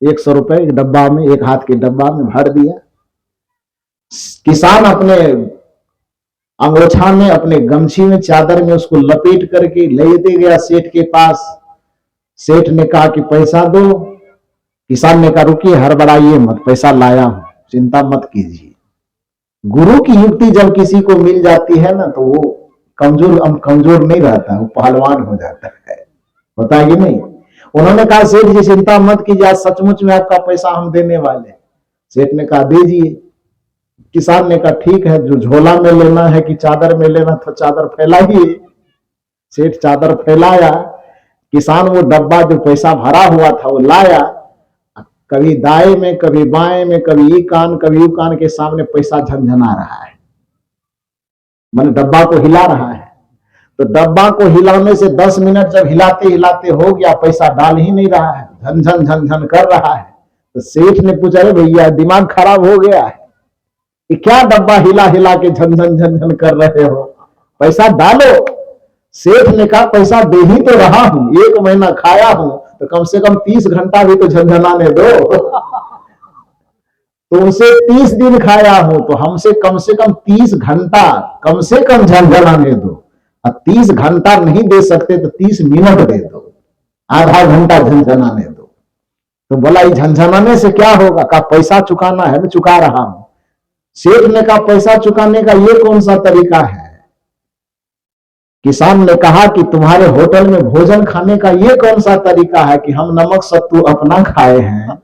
Speaker 1: 100 रुपए एक डब्बा में, एक हाथ के डब्बा में भर दिया। किसान अपने अंगोछा में, अपने गमछी में, चादर में उसको लपेट करके लेते गया सेठ के पास। सेठ ने कहा कि पैसा दो। किसान ने कहा रुकिए, हड़बड़ाइए मत, पैसा लाया हूं, चिंता मत कीजिए। गुरु की युक्ति जब किसी को मिल जाती है ना तो वो कमजोर नहीं रहता, वो पहलवान हो जाता है, होता है कि नहीं? उन्होंने कहा सेठ जी चिंता मत कीजिए, आज सचमुच में आपका पैसा हम देने वाले। सेठ ने कहा दीजिए। किसान ने कहा ठीक है, जो झोला में लेना है कि चादर में लेना, तो चादर फैलाइए। सेठ चादर फैलाया, किसान वो डब्बा जो पैसा भरा हुआ था वो लाया, कभी दाएं में, कभी बाएं में, कभी ई कान कभी यू कान के सामने पैसा झनझना रहा है, मैंने डब्बा को हिला रहा है। तो डब्बा को हिलाने से 10 मिनट जब हिलाते हिलाते हो गया, पैसा डाल ही नहीं रहा है, झनझन झनझन कर रहा है। तो सेठ ने पूछा अरे भैया दिमाग खराब हो गया है, कि क्या डब्बा हिला हिला के झनझन झनझन कर रहे हो, पैसा डालो। सेठ ने कहा पैसा दे ही तो रहा हूं, 1 महीना खाया हूं, तो कम से कम 30 घंटा भी तो झंझनाने दो। तुमसे 30 दिन खाया हूं तो हमसे कम से कम 30 घंटा कम से कम झंझनाने दो। अब 30 घंटा नहीं दे सकते तो 30 मिनट दे दो, आधा घंटा झंझनाने दो। तो बोला ये झंझनाने से क्या होगा? कहा पैसा चुकाना है, मैं चुका रहा हूं। सेठ ने कहा पैसा चुकाने का ये कौन सा तरीका है? किसान ने कहा कि तुम्हारे होटल में भोजन खाने का ये कौन सा तरीका है कि हम नमक सत्तू अपना खाए हैं,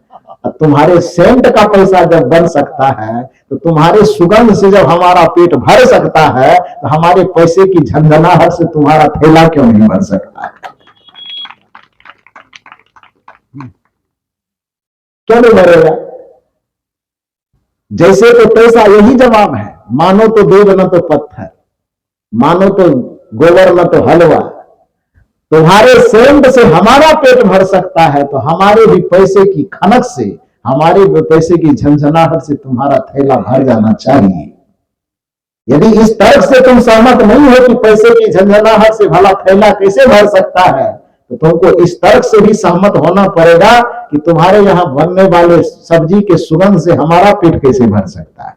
Speaker 1: तुम्हारे सेंट का पैसा जब बन सकता है तो तुम्हारे सुगंध से जब हमारा पेट भर सकता है तो हमारे पैसे की झंझनाहट से तुम्हारा थैला क्यों नहीं भर सकता है? क्यों नहीं भरेगा? जैसे तो पैसा, यही जवाब है, मानो तो देव न तो पत्थर, मानो तो गोबर न तो हलवा। तुम्हारे सेंट से हमारा पेट भर सकता है तो हमारे भी पैसे की खनक से, हमारे भी पैसे की झंझनाहट से तुम्हारा थैला भर जाना चाहिए। यदि इस तर्क से तुम सहमत नहीं हो कि पैसे की झंझनाहट से भला थैला कैसे भर सकता है, तो तुमको इस तर्क से भी सहमत होना पड़ेगा कि तुम्हारे यहां बनने वाले सब्जी के सुगंध से हमारा पेट कैसे भर सकता है।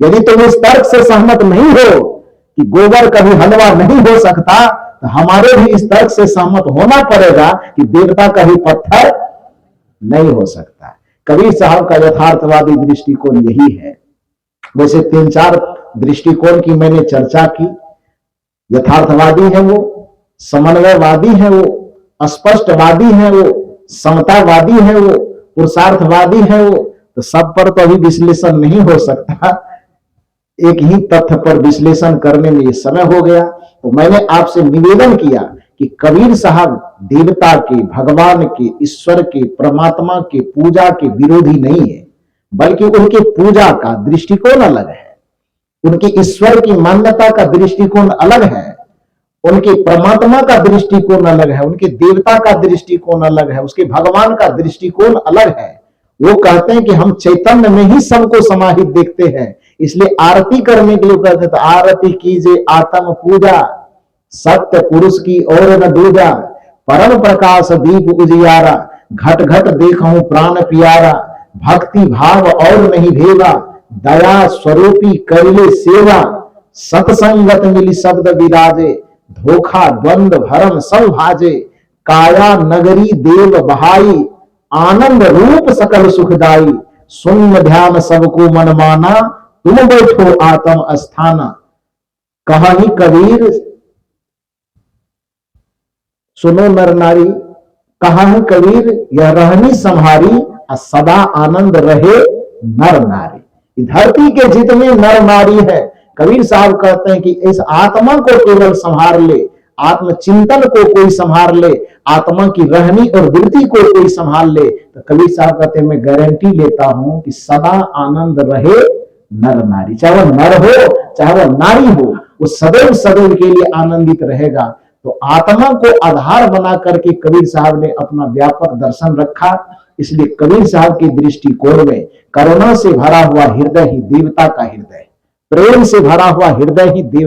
Speaker 1: यदि तुम इस तर्क से सहमत नहीं हो कि गोबर कभी हलवा नहीं हो सकता, तो हमारे भी इस तर्क से सहमत होना पड़ेगा कि देवता कभी पत्थर नहीं हो सकता। कबीर साहब का यथार्थवादी दृष्टिकोण यही है। वैसे 3-4 दृष्टिकोण की मैंने चर्चा की। यथार्थवादी है वो, समन्वयवादी है वो, स्पष्टवादी है वो, समतावादी है वो, पुरुषार्थवादी है वो। तो सब पर तो अभी विश्लेषण नहीं हो सकता, एक ही तथ्य पर विश्लेषण करने में ये समय हो गया। तो मैंने आपसे निवेदन किया कि कबीर साहब देवता के, भगवान के, ईश्वर के, परमात्मा के पूजा के विरोधी नहीं है, बल्कि उनके पूजा का दृष्टिकोण अलग है, उनकी ईश्वर की मान्यता का दृष्टिकोण अलग है। उनके परमात्मा का दृष्टिकोण अलग है, उनके देवता का दृष्टिकोण अलग है, उसके भगवान का दृष्टिकोण अलग है। वो कहते हैं कि हम चैतन्य में ही सबको समाहित देखते हैं, इसलिए आरती करने के लिए कहते हैं तो आरती कीजिए आत्म पूजा, सत्य पुरुष की और न दूजा, परम प्रकाश दीप उजियारा, घट घट देखूं प्राण प्यारा, भक्ति भाव और नहीं भेवा, दया स्वरूपी करिले सेवा, सतसंगत मिली शब्द विराजे, धोखा द्वंद भरम सब भाजे, काया नगरी देव बहाई, आनंद रूप सकल सुखदाई, शून्य ध्यान सबको मन माना, तुम बैठो आत्म अस्थाना। कहा ही कबीर सुनो नर नारी, कहा है कबीर यह रहनी संहारी, सदा आनंद रहे नर नारी। धरती के जितने नर नारी है, कबीर साहब कहते हैं कि इस आत्मा को केवल संभाल ले, आत्मचिंतन को कोई संभाल ले, आत्मा की रहनी और वृत्ति को कोई संभाल ले, तो कबीर साहब कहते हैं मैं गारंटी लेता हूं कि सदा आनंद रहे नर नारी। चाहे वो नर हो चाहे वो नारी हो, वो सदैव सदैव के लिए आनंदित रहेगा। तो आत्मा को आधार बना करके कबीर साहब ने अपना व्यापक दर्शन रखा। इसलिए कबीर साहब की दृष्टिकोण में करुणा से भरा हुआ हृदय ही देवता का हृदय, प्रेम से भरा हुआ हृदय ही देव